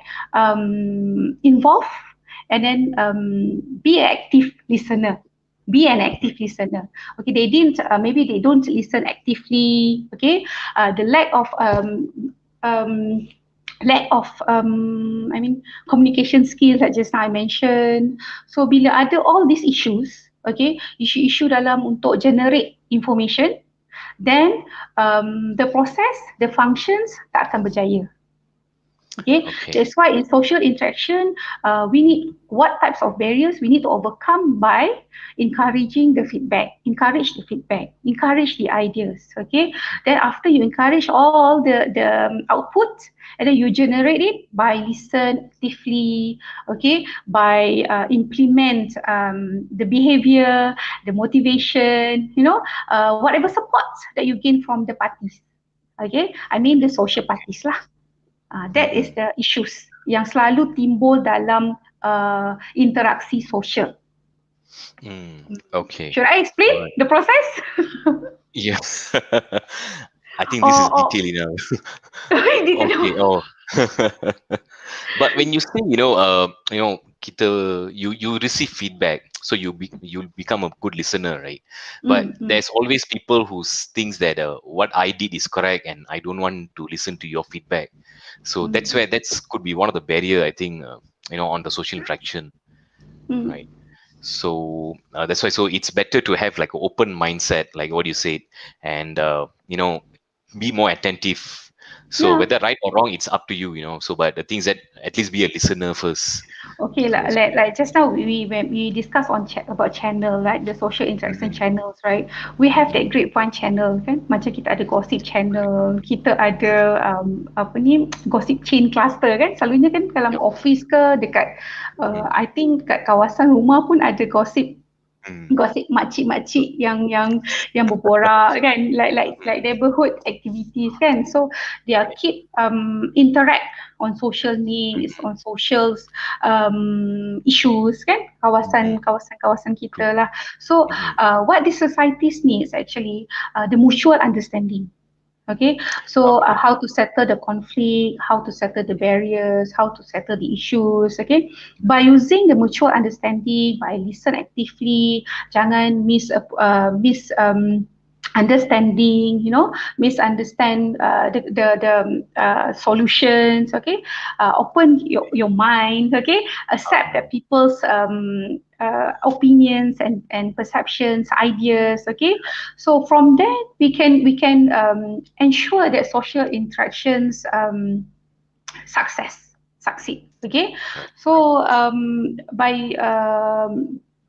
involved, and then be an active listener, be an mm, active listener. Okay, they didn't, maybe they don't listen actively. Okay, the um, lack of I mean communication skills that just now I mentioned. So bila ada all these issues, okay, isu-isu dalam untuk generate information, then the process, the functions tak akan berjaya. Okay, okay. that's why in social interaction, we need what types of barriers we need to overcome by encouraging the feedback, encourage the ideas. Okay, then after you encourage all the output, and then you generate it by listen actively. Okay, by implement the behavior, the motivation, whatever support that you gain from the parties. Okay, I mean the social parties lah. That is Mm-mm. the issues yang selalu timbul dalam interaksi sosial. Okay. Should I explain All right. the process? Yes. I think this is or detailed enough. did you Okay. know? Oh. But when you say, kita, you receive feedback, so you become a good listener, right? But Mm, mm, there's always people who thinks that what I did is correct, and I don't want to listen to your feedback. So that's where mm, that's could be one of the barrier, I think, on the social interaction, mm. right? So that's why, so it's better to have like an open mindset, like what you said, and be more attentive. So Yeah. whether right or wrong, it's up to you. So but the things that at least be a listener first. Okay, So that's like just now when we discuss on about channel, right? The social interaction mm-hmm, channels, right? We have mm-hmm, that grapevine channel, kan? Macam kita ada gossip channel, kita ada apa ni gossip chain cluster, kan? Selalunya kan dalam yep, office ke dekat, mm-hmm, I think kat kawasan rumah pun ada gossip mm, gosip makcik-makcik yang berborak kan, like mm, neighborhood activities kan, so they are right, keep interact on social needs, mm-hmm, on socials issues kan, mm-hmm, kawasan true, kita lah. So mm-hmm, what the societies needs actually, the mutual understanding. Okay, so okay, how to settle the conflict, how to settle the barriers, how to settle the issues. Okay, by using the mutual understanding, by listen actively, jangan understanding, misunderstand the solutions. Okay, open your mind. Okay, accept that people's opinions and perceptions, ideas. Okay, so from there we can ensure that social interactions succeed. Okay, Right. so by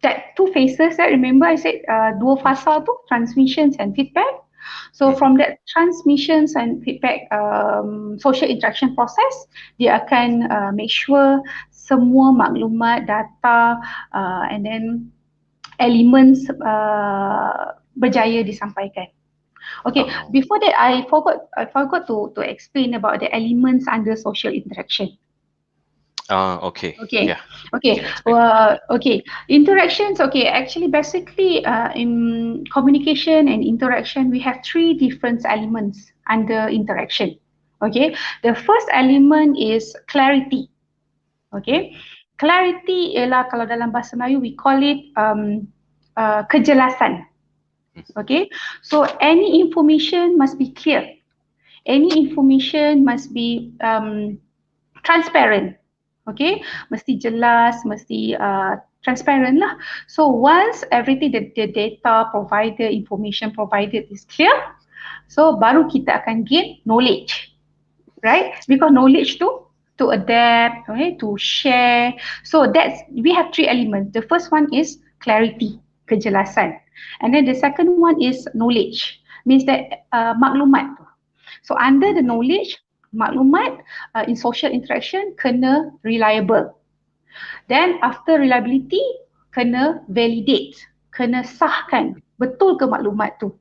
that two phases, I remember I said dua fasa tu, transmissions and feedback. So Mm-hmm. from that transmissions and feedback social interaction process, dia akan make sure semua maklumat, data, and then elements berjaya disampaikan. Okay, Oh. before that I forgot to explain about the elements under social interaction. Okay. Okay, Yeah. You okay, can explain. okay. Interactions. Okay, actually, basically, in communication and interaction, we have three different elements under interaction. Okay, the first element is clarity. Okay, Mm-hmm. clarity ialah kalau dalam bahasa Melayu we call it kejelasan. Okay, so any information must be clear. Any information must be transparent. Okay, Mm-hmm. mesti jelas, mesti transparent lah. So once everything the data provided, information provided is clear, so baru kita akan gain knowledge, right? Because knowledge to adapt, okay, to share. So that's we have three elements. The first one is clarity, kejelasan, and then the second one is knowledge, means that maklumat. So under the Mm-hmm. knowledge, maklumat in social interaction kena reliable. Then after reliability, kena validate, kena sahkan betul ke maklumat tu.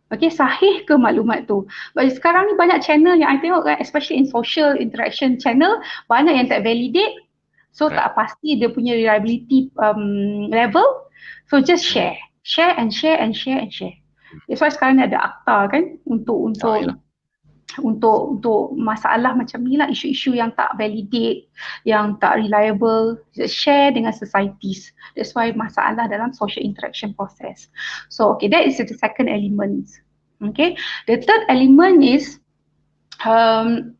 Okay, sahih ke maklumat tu. But sekarang ni banyak channel yang I tengok kan, especially in social interaction channel, banyak yang tak validate. So Right. tak pasti dia punya reliability level. So just Mm. share. Share and share and share and share. That's why sekarang ni ada akta kan untuk Oh, yeah. untuk untuk masalah macam ni lah, isu-isu yang tak validate, yang tak reliable, share dengan societies. That's why masalah dalam social interaction process. So okay, that is the second element. Okay, the third element is um,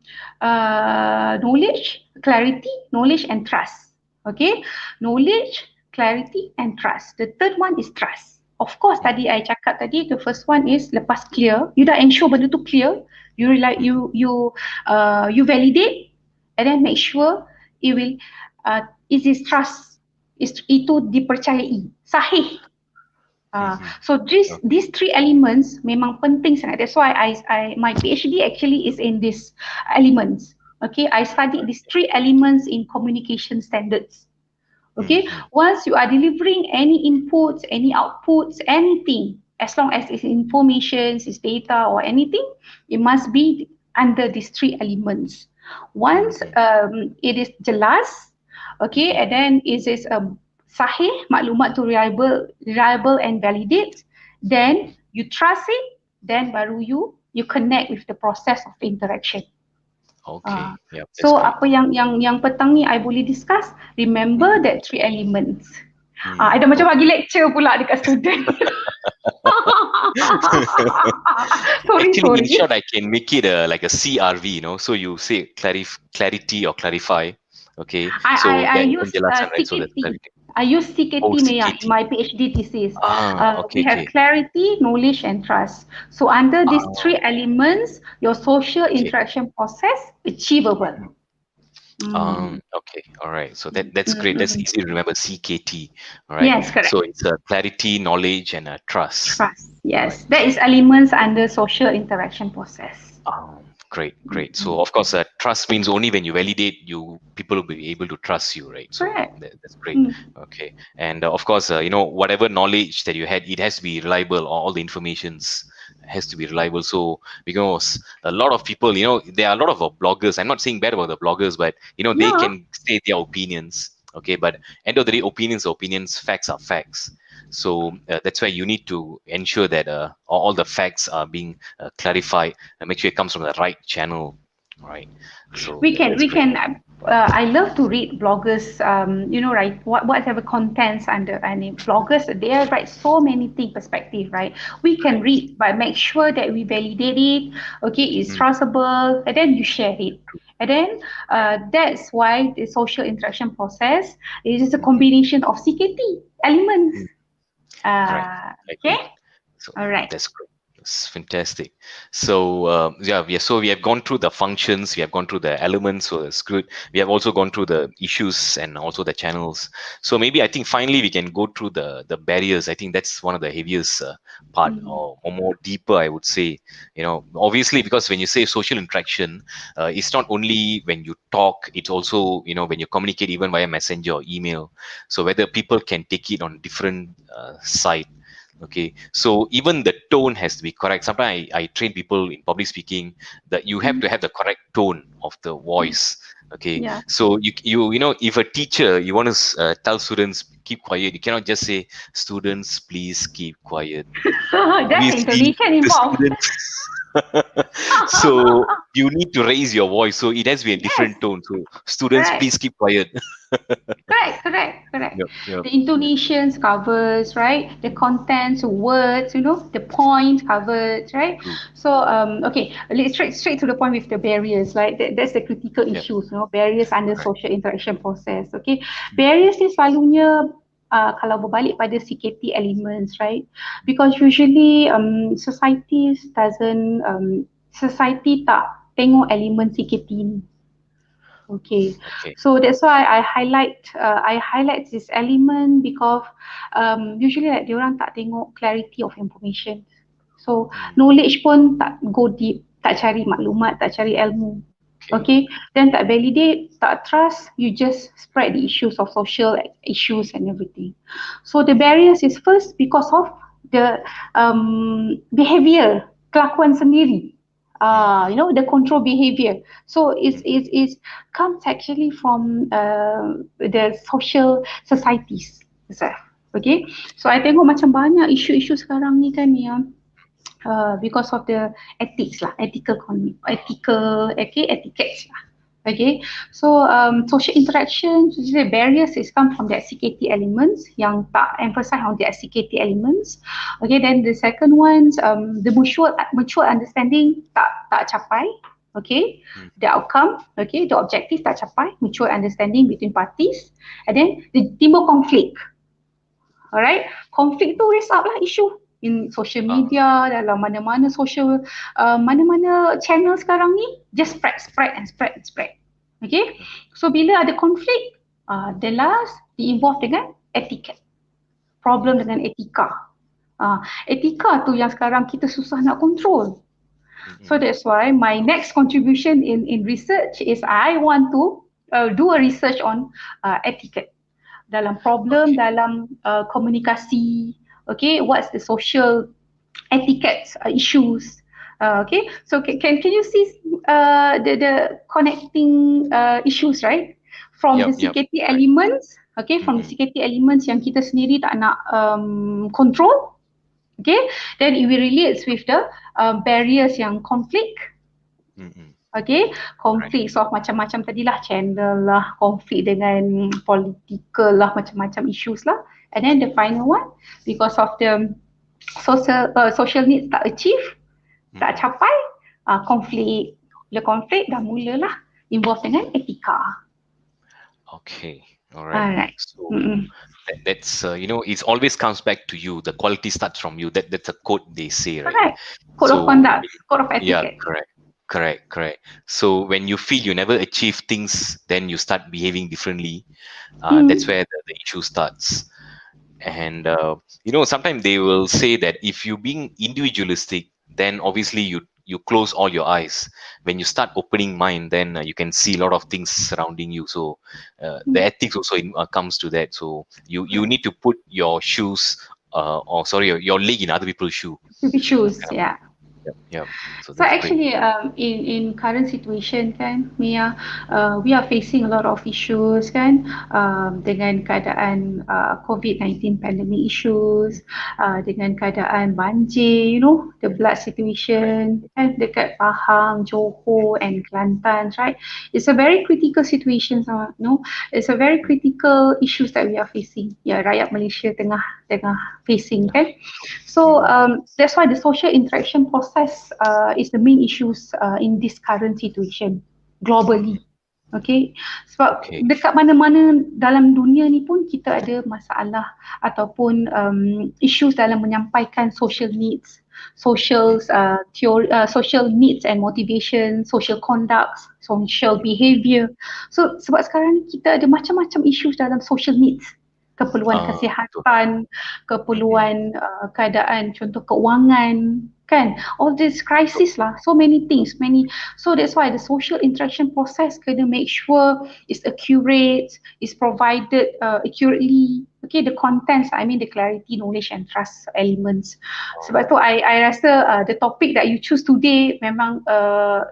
knowledge, clarity, knowledge and trust. Okay, knowledge, clarity and trust. The third one is trust. Of course, Mm-hmm. tadi I cakap tadi, the first one is lepas clear, you dah ensure benda tu clear, you like Mm-hmm. you validate, and then make sure it will is this trust, itu dipercayai, sahih. Mm-hmm. So these Okay. three elements memang penting sangat. That's why I my PhD actually is in these elements. Okay, I studied these three elements in communication standards. Okay, Mm-hmm. once you are delivering any inputs, any outputs, anything, as long as it's information, it's data or anything, it must be under these three elements. Once Mm-hmm. it is jelas, okay, Mm-hmm. and then it is sahih, maklumat tu reliable and validate, then you trust it, then baru you connect with the process of interaction. Okay. Uh, Yeah, that's so great. apa yang petang ni I boleh discuss, remember Mm-hmm. that three elements. I Mm. dah macam bagi Okay. lecture pula dekat student. sorry, Actually, in sorry. short, I can make it like a CRV. So you say clarity or clarify. Okay. So I yeah, use penjelasan, right? So that's CKT. clarity. I use Oh, CKT Meyya in CKT. my PhD thesis. Okay, We have okay. clarity, knowledge, and trust. So under these Ah, three elements, your social okay. interaction process achievable. Mhm. Mm. Okay, all right. So that's Mm, great. That's mm. easy to remember. CKT. All right. Yes, correct. So it's clarity, knowledge, and trust. Trust. All right. Yes, that is elements under social interaction process. Great, great. Mm. So of course, trust means only when you validate, people will be able to trust you, right? So Correct. that's great. Mm. Okay, and of course, whatever knowledge that you had, it has to be reliable. All the informations has to be reliable. So because a lot of people, there are a lot of bloggers. I'm not saying bad about the bloggers, but they Yeah. can say their opinions. Okay, but end of the day, opinions are opinions, facts are facts. So that's why you need to ensure that all the facts are being clarified and make sure it comes from the right channel. Right. So we can that's we great. can I love to read bloggers, right, whatever contents under any bloggers, they write so many thing perspective, right? We can Right. read but make sure that we validate it, okay, it's Mm, trustable, and then you share it. And then that's why the social interaction process is a mm, combination of CKT elements. mm. Correct. Okay, Agreed. So all right. that's great. It's fantastic. So yeah, so we have gone through the functions, we have gone through the elements, so it's good. We have also gone through the issues and also the channels. So maybe I think finally we can go through the barriers. I think that's one of the heaviest part, Mm, or more deeper, I would say. Obviously, because when you say social interaction, it's not only when you talk, it's also when you communicate even via messenger or email. So whether people can take it on different side. Okay, so even the tone has to be correct. Sometimes I train people in public speaking that you have mm, to have the correct tone of the mm, voice. Okay, yeah. so if a teacher, you want to tell students keep quiet, you cannot just say students please keep quiet. That's Obviously intonation the involved. students so you need to raise your voice, so it has to be a Yes, different tone. So students correct. please keep quiet. Correct, correct, correct. Yep, yep. The intonations covers, right? The contents, words, the point covers, right? True. So, okay, let's straight to the point with the barriers, right? That's the critical Yep. issues, barriers under Correct. social interaction process, okay? Barriers ni selalunya kalau berbalik pada CKT elements, right? Because usually society tak tengok elemen CKT ni. Okay, Okay. so that's why I highlight this element because usually like diorang tak tengok clarity of information. So Mm, knowledge pun tak go deep, tak cari maklumat, tak cari ilmu. okay. Okay, then tak validate, tak trust, you just spread the issues of social issues and everything. So the Mm, barriers is first because of the behavior, kelakuan sendiri. mm, mm, The control behavior. So mm. it's comes actually from the social societies itself. Okay, so I tengok macam banyak isu-isu sekarang ni kan yang because of the ethics lah, etiquettes lah. Okay, so social interaction, so the barriers is come from the CKT elements yang tak emphasize on the CKT elements. Okay, then the second one, the mutual understanding tak capai. Okay, Mm. the outcome, okay, the objective tak capai, mutual understanding between parties, and then the timbul conflict. Alright, konflik tu raise up lah isu in social Ah, media, dalam mana-mana social, mana-mana channel sekarang ni, just spread and spread and spread. Okay, so bila ada konflik, the last di-involve dengan etiquette, problem mm, dengan etika. Etika tu yang sekarang kita susah nak control. mm, So mm. that's why my next contribution in research is I want to do a research on etiquette dalam problem, Okay. dalam komunikasi. Okay, what's the social etiquette issues? Okay, so can you see the connecting issues, right? From the Yep, yep. CKT Right. elements, okay, Mm, from the mm, CKT elements yang kita sendiri tak nak control, okay, then it will relate with the barriers yang conflict. mm, mm. Okay, Right. konflik of macam-macam tadilah, channel lah, konflik dengan political lah, macam-macam issues lah. And then the final one, because of the social needs tak achieve, Mm, tak mm. capai, konflik. Bila konflik dah mulalah involve dengan etika. Okay. All right. Alright. So Mm-mm. that's it always comes back to you. The quality starts from you. That's a quote they say, right? Correct. Code of So conduct, code of yeah, etiquette. correct. Correct, correct. So when you feel you never achieve things, then you start behaving differently. That's Mm. where the issue starts. And sometimes they will say that if you being individualistic, then obviously you close all your eyes. When you start opening mind, then you can see a lot of things surrounding you. So the Mm. ethics also comes to that. So you need to put your shoes, or sorry, your leg in other people's shoe. We choose, Kind of, yeah. Yep. So So that's great. actually, in current situation kan, Mia, we are facing a lot of issues kan, dengan keadaan COVID-19 pandemic issues, dengan keadaan banjir, the flood Right. situation kan dekat Pahang, Johor and Kelantan, right? It's a very critical situation, it's a very Mm. critical issues that we are facing. Ya, rakyat Malaysia tengah facing Yeah. kan. So Mm-mm. that's why the social interaction process is the main issues in this current situation Mm-mm. globally. Okay, sebab Okay. dekat mana-mana dalam dunia ni pun kita ada masalah ataupun issues dalam menyampaikan social needs, Mm. social needs and motivation, social conduct, social behavior. So sebab sekarang ni kita ada macam-macam issues dalam social needs, keperluan Betul. kesihatan, Mm-mm. keperluan keadaan contoh keuangan kan, all this Betul. crisis lah, so many things, so that's why the social interaction process kena make sure is accurate, is provided accurately. Okay, the contents, I mean the clarity, knowledge and trust elements. Sebab tu I rasa the topic that you choose today memang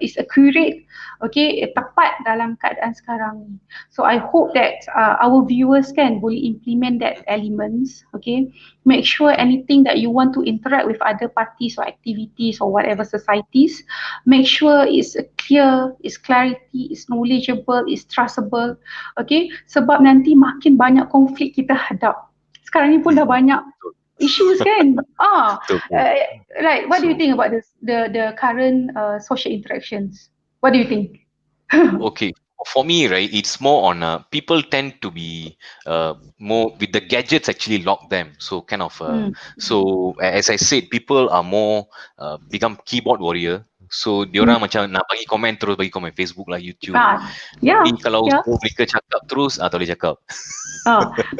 is accurate, okay, tepat dalam keadaan sekarang ni. So I hope that our viewers can boleh implement that elements, okay. Make sure Okay. anything that you want to interact with other parties or activities or whatever societies, make sure it's clear, it's clarity, it's knowledgeable, it's trustable, okay. Sebab nanti makin banyak konflik kita hadap. Sekarang ni pun dah Mm-mm. banyak Betul. issues kan. Betul. Betul. Uh, right. What do you So think about this? The current social interactions. What do you think? okay, for me, right, it's more on people tend to be more with the gadgets actually lock them. So kind of Hmm. as I said, people are more become keyboard warrior. So Hmm. diorang macam nak bagi komen terus bagi komen Facebook lah, YouTube. Yeah, Tapi kalau yeah. suruh mereka cakap terus, tak boleh cakap.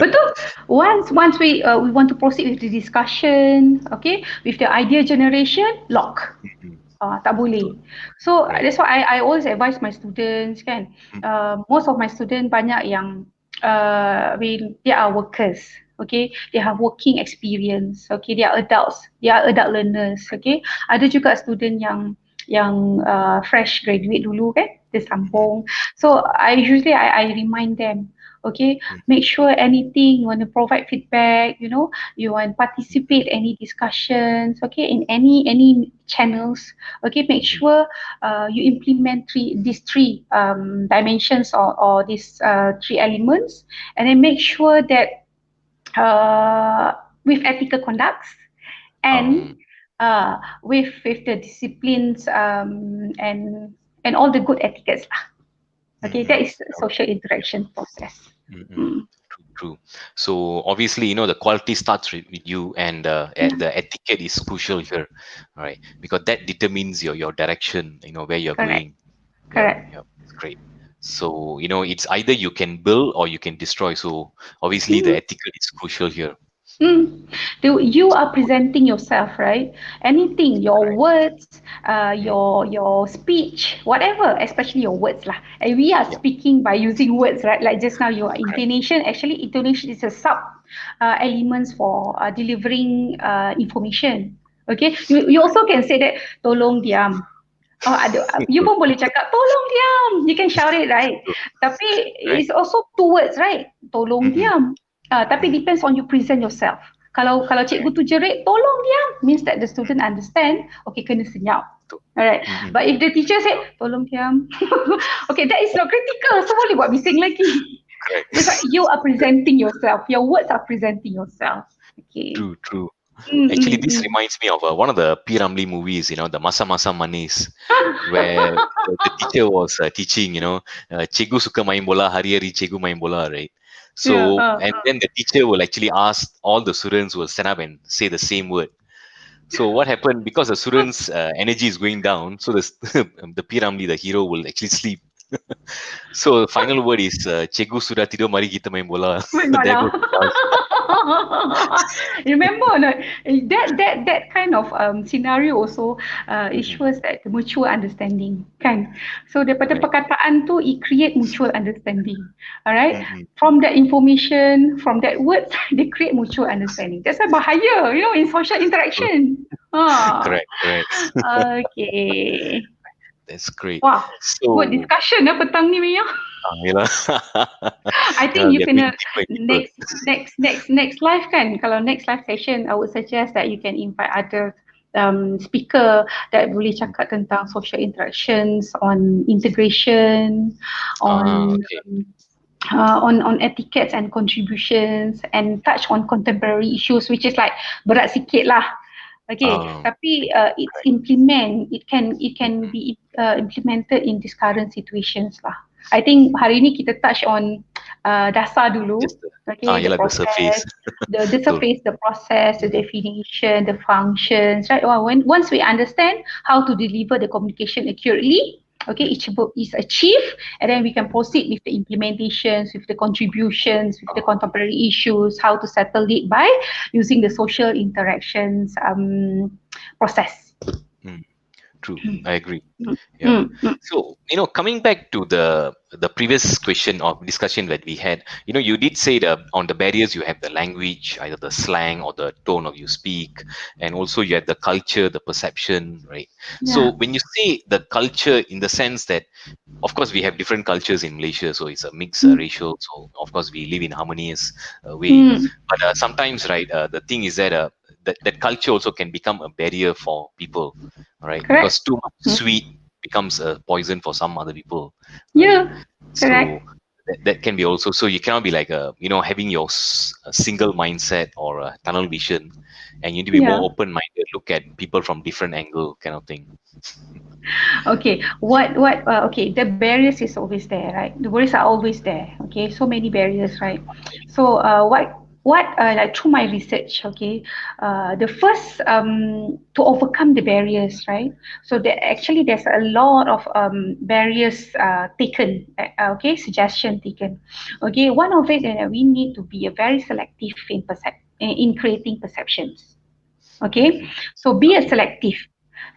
Betul. Once we want to proceed with the discussion, okay, with the idea generation, lock. Mm, Tak boleh. betul. So Right. that's why I always advise my students kan. Mm, Most of my students banyak yang they are workers. Okay, they have working experience. Okay, they are adults. They are adult learners. right. Okay, ada juga student yang fresh graduate dulu kan, dia Mm, sambung. So I remind them. Okay, mm, make sure anything you want to provide feedback, you want to mm, participate any discussions, okay, in any channels, okay, make mm, sure you implement these three dimensions or these three elements, and then make sure that with ethical conducts and with the disciplines and all the good etiquettes lah. Okay, that is social interaction process. mm. Mm. True, true. So obviously, the quality starts with you, and Yeah, the etiquette is crucial here, right? Because that determines your direction, where you're correct, going. Yep, correct. yep, it's great. So it's either you can build or you can destroy. So obviously, the Mm. etiquette is crucial here. Mm. You are presenting yourself, right? Anything, your Correct. words, Mm, your speech, whatever, especially your words lah. And we are yeah, speaking by using words, right? Like just now, your correct. intonation. Actually, intonation is a sub elements for delivering information. Okay, you also can say that tolong diam. Oh, you True, pun boleh cakap tolong diam. You can shout it, right? true. Tapi Right. it's also two words, right? Tolong Mm-mm, diam. Tapi mm, depends on you present yourself. Kalau cikgu correct. tu jerit, tolong diam, means that the student understand, okay, kena senyap. True. Alright. Mm-mm, But if the teacher said, tolong diam, okay, that is not critical. So boleh buat bising lagi. correct. That's why you are presenting yourself. Your words are presenting yourself. Okay. True, true. Mm, Actually, mm, this mm. reminds me of one of the P. Ramlee movies, the Masa Masa Manis, where the teacher was teaching, Cikgu suka main bola, hari-hari Cikgu main bola, right? Yeah. So, and then the teacher will actually ask all the students will stand up and say the same word. So what happened, because the students' energy is going down, so the P. Ramlee, the hero, will actually sleep. So the final word is, Cikgu sudah tidur, mari kita main bola. Main There goes bola. the class. Remember or not? That kind of scenario also it Mm-mm, shows that the mutual understanding kan. So daripada right. perkataan tu it create mutual understanding. Alright. Mm-mm, From that information, from that words, they create mutual understanding. That's why bahaya, in social true. interaction. Ah, Correct, correct. okay. That's great. Wah, good So, discussion petang ni, Mia. you know, I think you we are kena going deeper and deeper. next live kan. Kalau next live session, I would suggest that you can invite other speaker that boleh cakap tentang social interactions, on integration, on Okay. on etiquettes and contributions, and touch on contemporary issues, which is like berat sikit lah. Okay, tapi it's Right. it can be implemented in this current situations lah. I think hari ni kita touch on dasar dulu. Just Okay, the yalah, the surface. process, the Betul. surface, the process, the definition, the functions, right? Well, once we understand how to deliver the communication accurately, okay, each book is achieved, and then we can proceed with the implementations, with the contributions, with the contemporary issues, how to settle it by using the social interactions process. Mm, true. I agree. Mm, Yeah. mm, mm. So, coming back to the previous question or discussion that we had, you did say that on the barriers you have the language, either the slang or the tone of you speak, and also you have the culture, the perception, right? Yeah. So when you say the culture in the sense that, of course, we have different cultures in Malaysia, so it's a mixed Mm, ratio. So of course we live in harmonious way, mm, but sometimes, right, the thing is that that culture also can become a barrier for people, right? correct. Because too much Mm. sweet becomes a poison for some other people, right? Yeah, So correct. that can be also, so you cannot be like having your a single mindset or a tunnel vision, and you need to be more Yeah. open minded, look at people from different angle, kind of thing. Okay, okay, the barriers is always there, right? The barriers are always there. Okay, so many barriers, right? So like through my research, okay, the first to overcome the barriers, right? So there's a lot of barriers taken, okay, suggestion taken. Okay, one of it, we need to be a very selective in creating perceptions. Okay, Mhm. so be a Okay.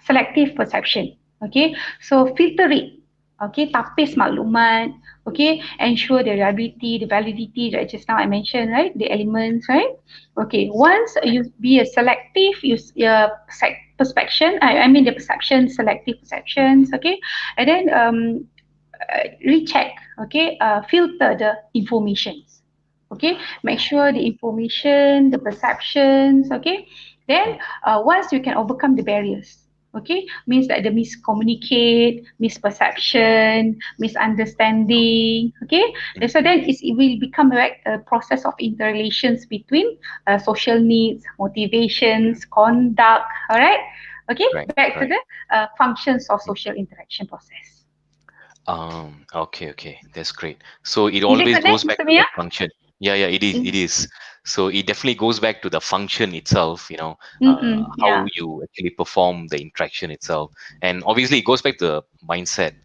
selective perception. Okay, so filter it. Okay, tapis Mm. maklumat. Okay, ensure the reliability, the validity that just now I mentioned, right? The elements, right? Okay, once you be a selective use perception, I mean the perception, selective Mhm. perceptions. Okay, and then recheck. Okay, filter the informations. Okay, make sure the information, the perceptions. Okay, then Mm. once you can overcome the barriers, okay, means that the miscommunicate, misperception, misunderstanding, okay, and so Mhm. then it will become like a process of interrelations between social needs, Mm. motivations, conduct. All right, okay, Right, back to right. the functions of social interaction process. Okay, okay. That's great. So it Is it always goes correct, back Mr. to Mia? the function. Yeah, yeah, it is. It Mm, is. So it definitely goes back to the function itself, how yeah. you actually perform the interaction itself. And obviously it goes back to the mindset.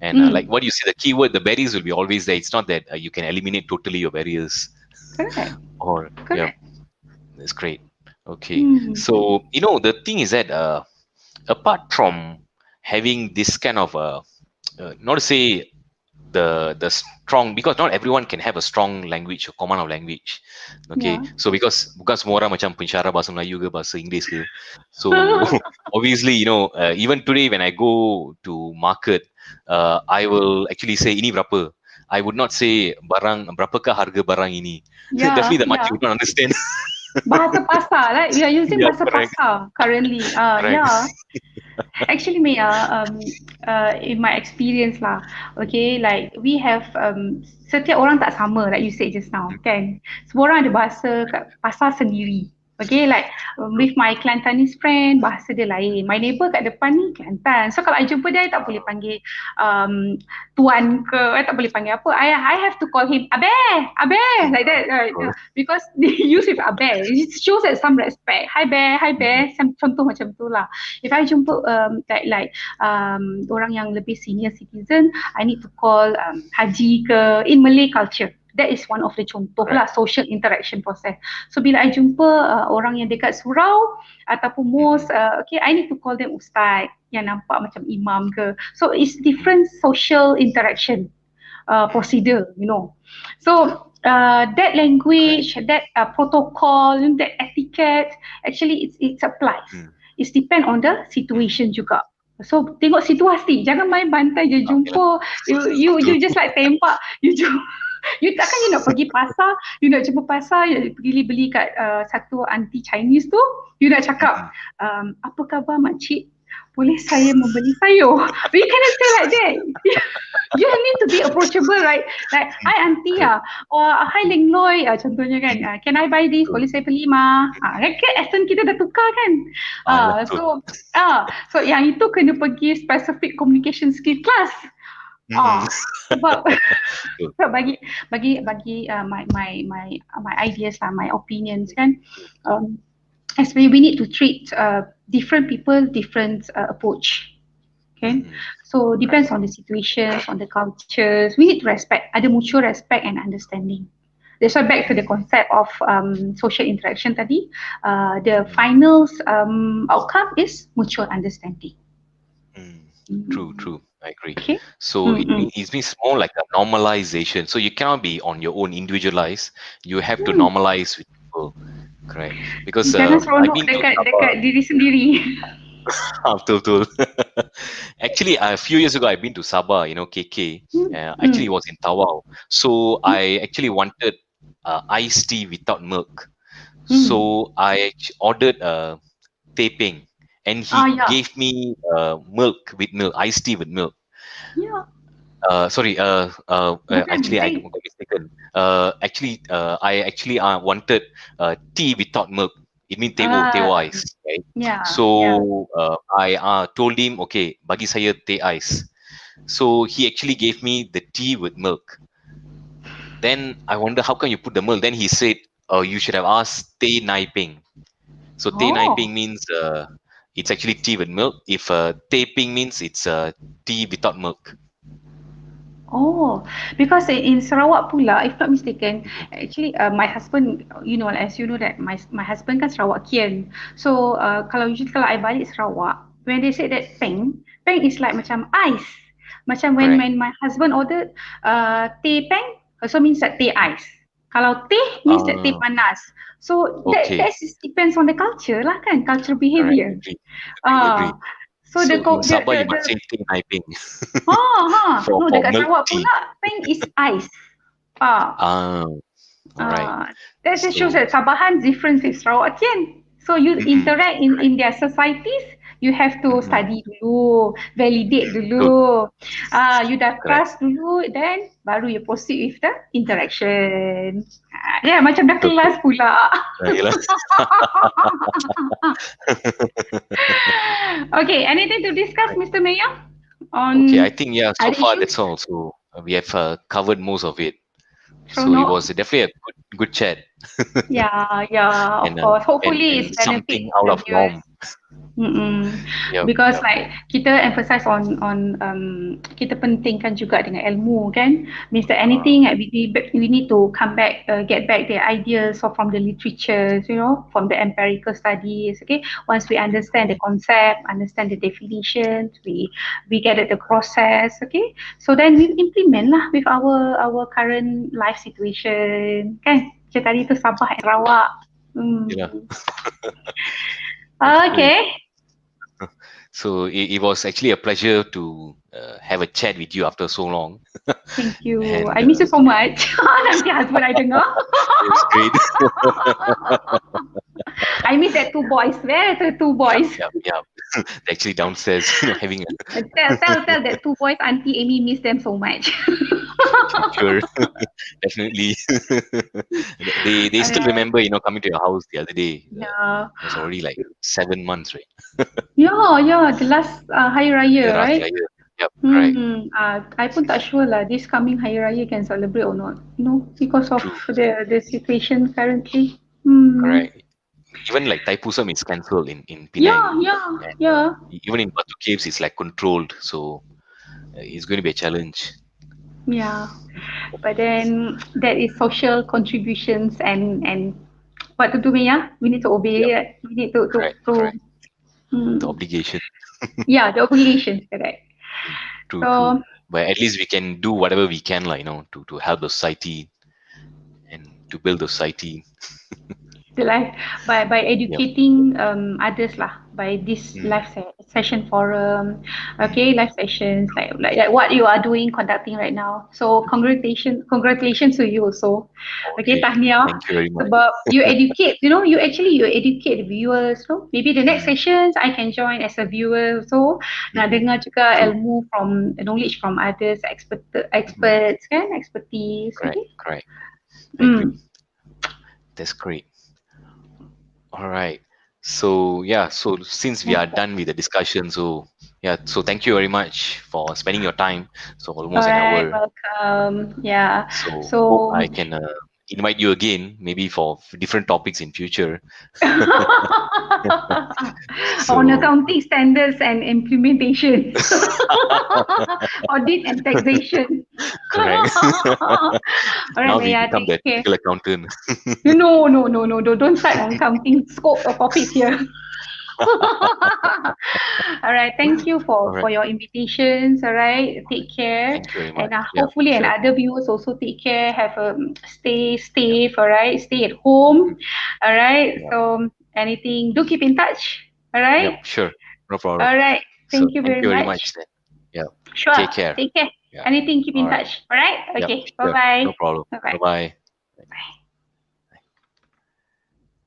And like Mm, what you say, the keyword, the barriers will be always there. It's not that you can eliminate totally your barriers correct. or, yeah, Correct. that's great. Okay. Mm, So, the thing is that apart from having this kind of not to say the strong, because not everyone can have a strong language or command of language, okay, yeah. so because bukan semua orang macam pensyarah bahasa Melayu ke bahasa Inggeris ke, so obviously even today when I go to market, I will actually say ini berapa. I would not say barang berapakah harga barang ini. Yeah, Definitely the yeah. makcik would not understand. Bahasa pasar, like we are using Yeah, bahasa correct, pasar currently. correct. Yeah. Actually, Mia, in my experience lah, okay, like we have setiap orang tak sama, like you said just now, kan? Semua orang ada bahasa kat pasar sendiri. Okay, like with my Kelantanese friend, bahasa dia lain. My neighbor kat depan ni Kelantan. So kalau I jumpa dia, I tak boleh panggil um, tuan ke, I tak boleh panggil apa. I have to call him Abeh, Abeh, like that, right? Yeah. Because they use with Abeh. It shows that some respect. Hi Bear, contoh macam tu lah. If I jumpa orang yang lebih senior citizen, I need to call Haji ke in Malay culture. That is one of the contoh lah Correct. social interaction process. So bila I jumpa orang yang dekat surau ataupun mos, Mhm. okay, I need to call them ustaz yang nampak macam imam ke. So it's Mhm. different social interaction procedure, you know. So that Correct. language, that protocol, that etiquette, actually it applies. Mm. It's depend on the situation juga. So tengok situasi, jangan main bantai je Okay lah. jumpa, you Betul. just like tembak, you jumpa. You takkan you nak pergi pasar, you nak jumpa pasar, you pergi beli kat satu aunty Chinese tu, you nak cakap, Mm-mm. apa khabar makcik? Boleh saya membeli sayur? We cannot say like that. You need to be approachable, right? Like, hi auntie Correct. or hi Ling Loy, contohnya kan, can I buy this? Betul. Boleh saya beli mah? Kan accent kita dah tukar kan? Yalah, betul. So yang itu kena pergi specific communication skill class. Mm-mm. Sebab Betul. so bagi my ideas lah, my opinions kan. Especially we need to treat different people different approach. Okay, Mm-mm. so Correct. depends on the situations, on the cultures. We need to respect, ada mutual respect and understanding. That's why back to the Mm-mm. concept of social interaction tadi, the Mm. final outcome is mutual understanding. Mm. True, Mm. true. I agree. Okay. So Mm-mm. it means more like a normalization. So you cannot be on your own individualized. You have to Hmm. normalize with people. Correct. Because Jangan I've seronok been to Sabah. dekat diri sendiri. Betul, betul. Actually, a few years ago, I've been to Sabah, KK. Hmm. Actually, it Hmm. was in Tawau. So I actually wanted iced tea without milk. Hmm. So I ordered teh, and he Ya. gave me milk with milk, iced tea with milk. Ya. Sorry. Bukan Actually, I teh. got mistaken. I actually wanted tea without milk. It means tewo Ah, ice, right? ya, ya. So I told him, okay, bagi saya teh ice. So he actually gave me the tea with milk. Then I wonder how can you put the milk? Then he said, you should have asked teh naiping. So teh naiping Oh. means it's actually tea with milk. If teh ping means it's tea without milk. Oh, because in Sarawak pula, if not mistaken, Mhm. actually my husband, as you know that my husband kan Sarawakian. So kalau I balik Sarawak, when they say that peng is like macam ice. Macam when Correct. my husband ordered teh peng, also means that teh ice. Kalau teh means that teh Uh, panas. So okay. that depends on the culture lah kan, cultural Correct. behavior. Agree. Agree. Uh, Agree. so So in Sabah, you the must say teh naiping No, for dekat milk Sarawak tea. pula, peng is ice. Ah, Ah, all right. that just shows So, that Sabahan different with Sarawakian. So you mm-mm, interact correct. in their societies, you have to Mm-mm, study dulu, validate good. dulu. You dah Correct. trust dulu, then baru you proceed with the interaction. Yeah, macam dah Good. Good. kelas pula. Yelah. Okay, anything to discuss, Right. Mr. Meyya, Okay, I on think yeah. So other far, issues? that's all. So we have covered most of it. So it was Seronok? definitely a good chat, Yeah, yeah, of and course. Hopefully, it's something benefit out the of viewers. norm. Mm-mm. Yep. Because Yep. like kita emphasize on kita pentingkan juga dengan ilmu kan. Means that Uh, anything we need to come back get back the ideas or from the literatures, from the empirical studies. Okay, once we understand the concept, understand the definitions, we get at the process. Okay, so then we implement lah with our current life situation kan. Macam tadi tu Sabah and Rawak. yeah. Hmm. That's great. Okay. So it was actually a pleasure to have a chat with you after so long, Thank you. and I miss you so much. Nanti husband I dengar. it was great. I miss that two boys. Where are the two Yep. boys? Yep. Yep. They're actually downstairs, having a Tell that two boys, Auntie Amy miss them so much. sure. Definitely. They still Alright. remember, coming to your house the other day. Yeah. It was already like 7 months, right? Yeah. The last Hari The Raya, Raj right? Raya. Yep, correct. I pun tak sure lah this coming Hari Raya can celebrate or not. Because of True. the situation currently. Correct. Even like Thaipusam is cancelled in Yeah, Penang, yeah, and yeah. even in Batu Caves, it's like controlled. So it's going to be a challenge. Yeah. But then that is social contributions and what to do, Mia? We need to obey Yep. it. We need to Correct. Correct. The hmm, obligation. yeah, the obligations, correct. True. True. So But at least we can do whatever we can, like to help the society and to build the society. the live by Yep. educating others lah by this Mm, session forum, mm. okay, live sessions like what you are doing conducting right now. So congratulations to you also. Okay, Okay. tahniah. Thank you very much. Sebab you educate, you know, you educate the viewers. So maybe the next Mm, sessions I can join as a viewer. So nak mm. dengar juga True. ilmu from knowledge from others, Mm. experts kan, expertise. Correct. Okay. Correct. I agree. Mm. That's great. All right. So yeah, so since we are done with the discussion, so yeah, so thank you very much for spending your time. So All almost an right, hour. welcome. Yeah. So hope So I can invite you again, maybe for different topics in future. on So accounting standards and implementation, audit and taxation. correct. All right, Now we Maya, become take the care. typical accountant. No, no, no, no, no. Don't start on counting scope or profits here. All right. Thank you All for right. your invitations. All right. Take care, Thank you very and much. Yeah, hopefully, and sure. other viewers also take care. Have a stay Yeah. safe. All right. Stay at Mhm. home. All right. Yeah. So anything, do keep in touch. All Yep, right. sure. No problem. All right. So Thank you thank very you very much much. then. Yeah. Sure. Take care. Take care. Yeah. Anything, keep All in right. touch. All right. Yep. Okay. Bye Sure. bye. No problem. Bye Bye bye. bye.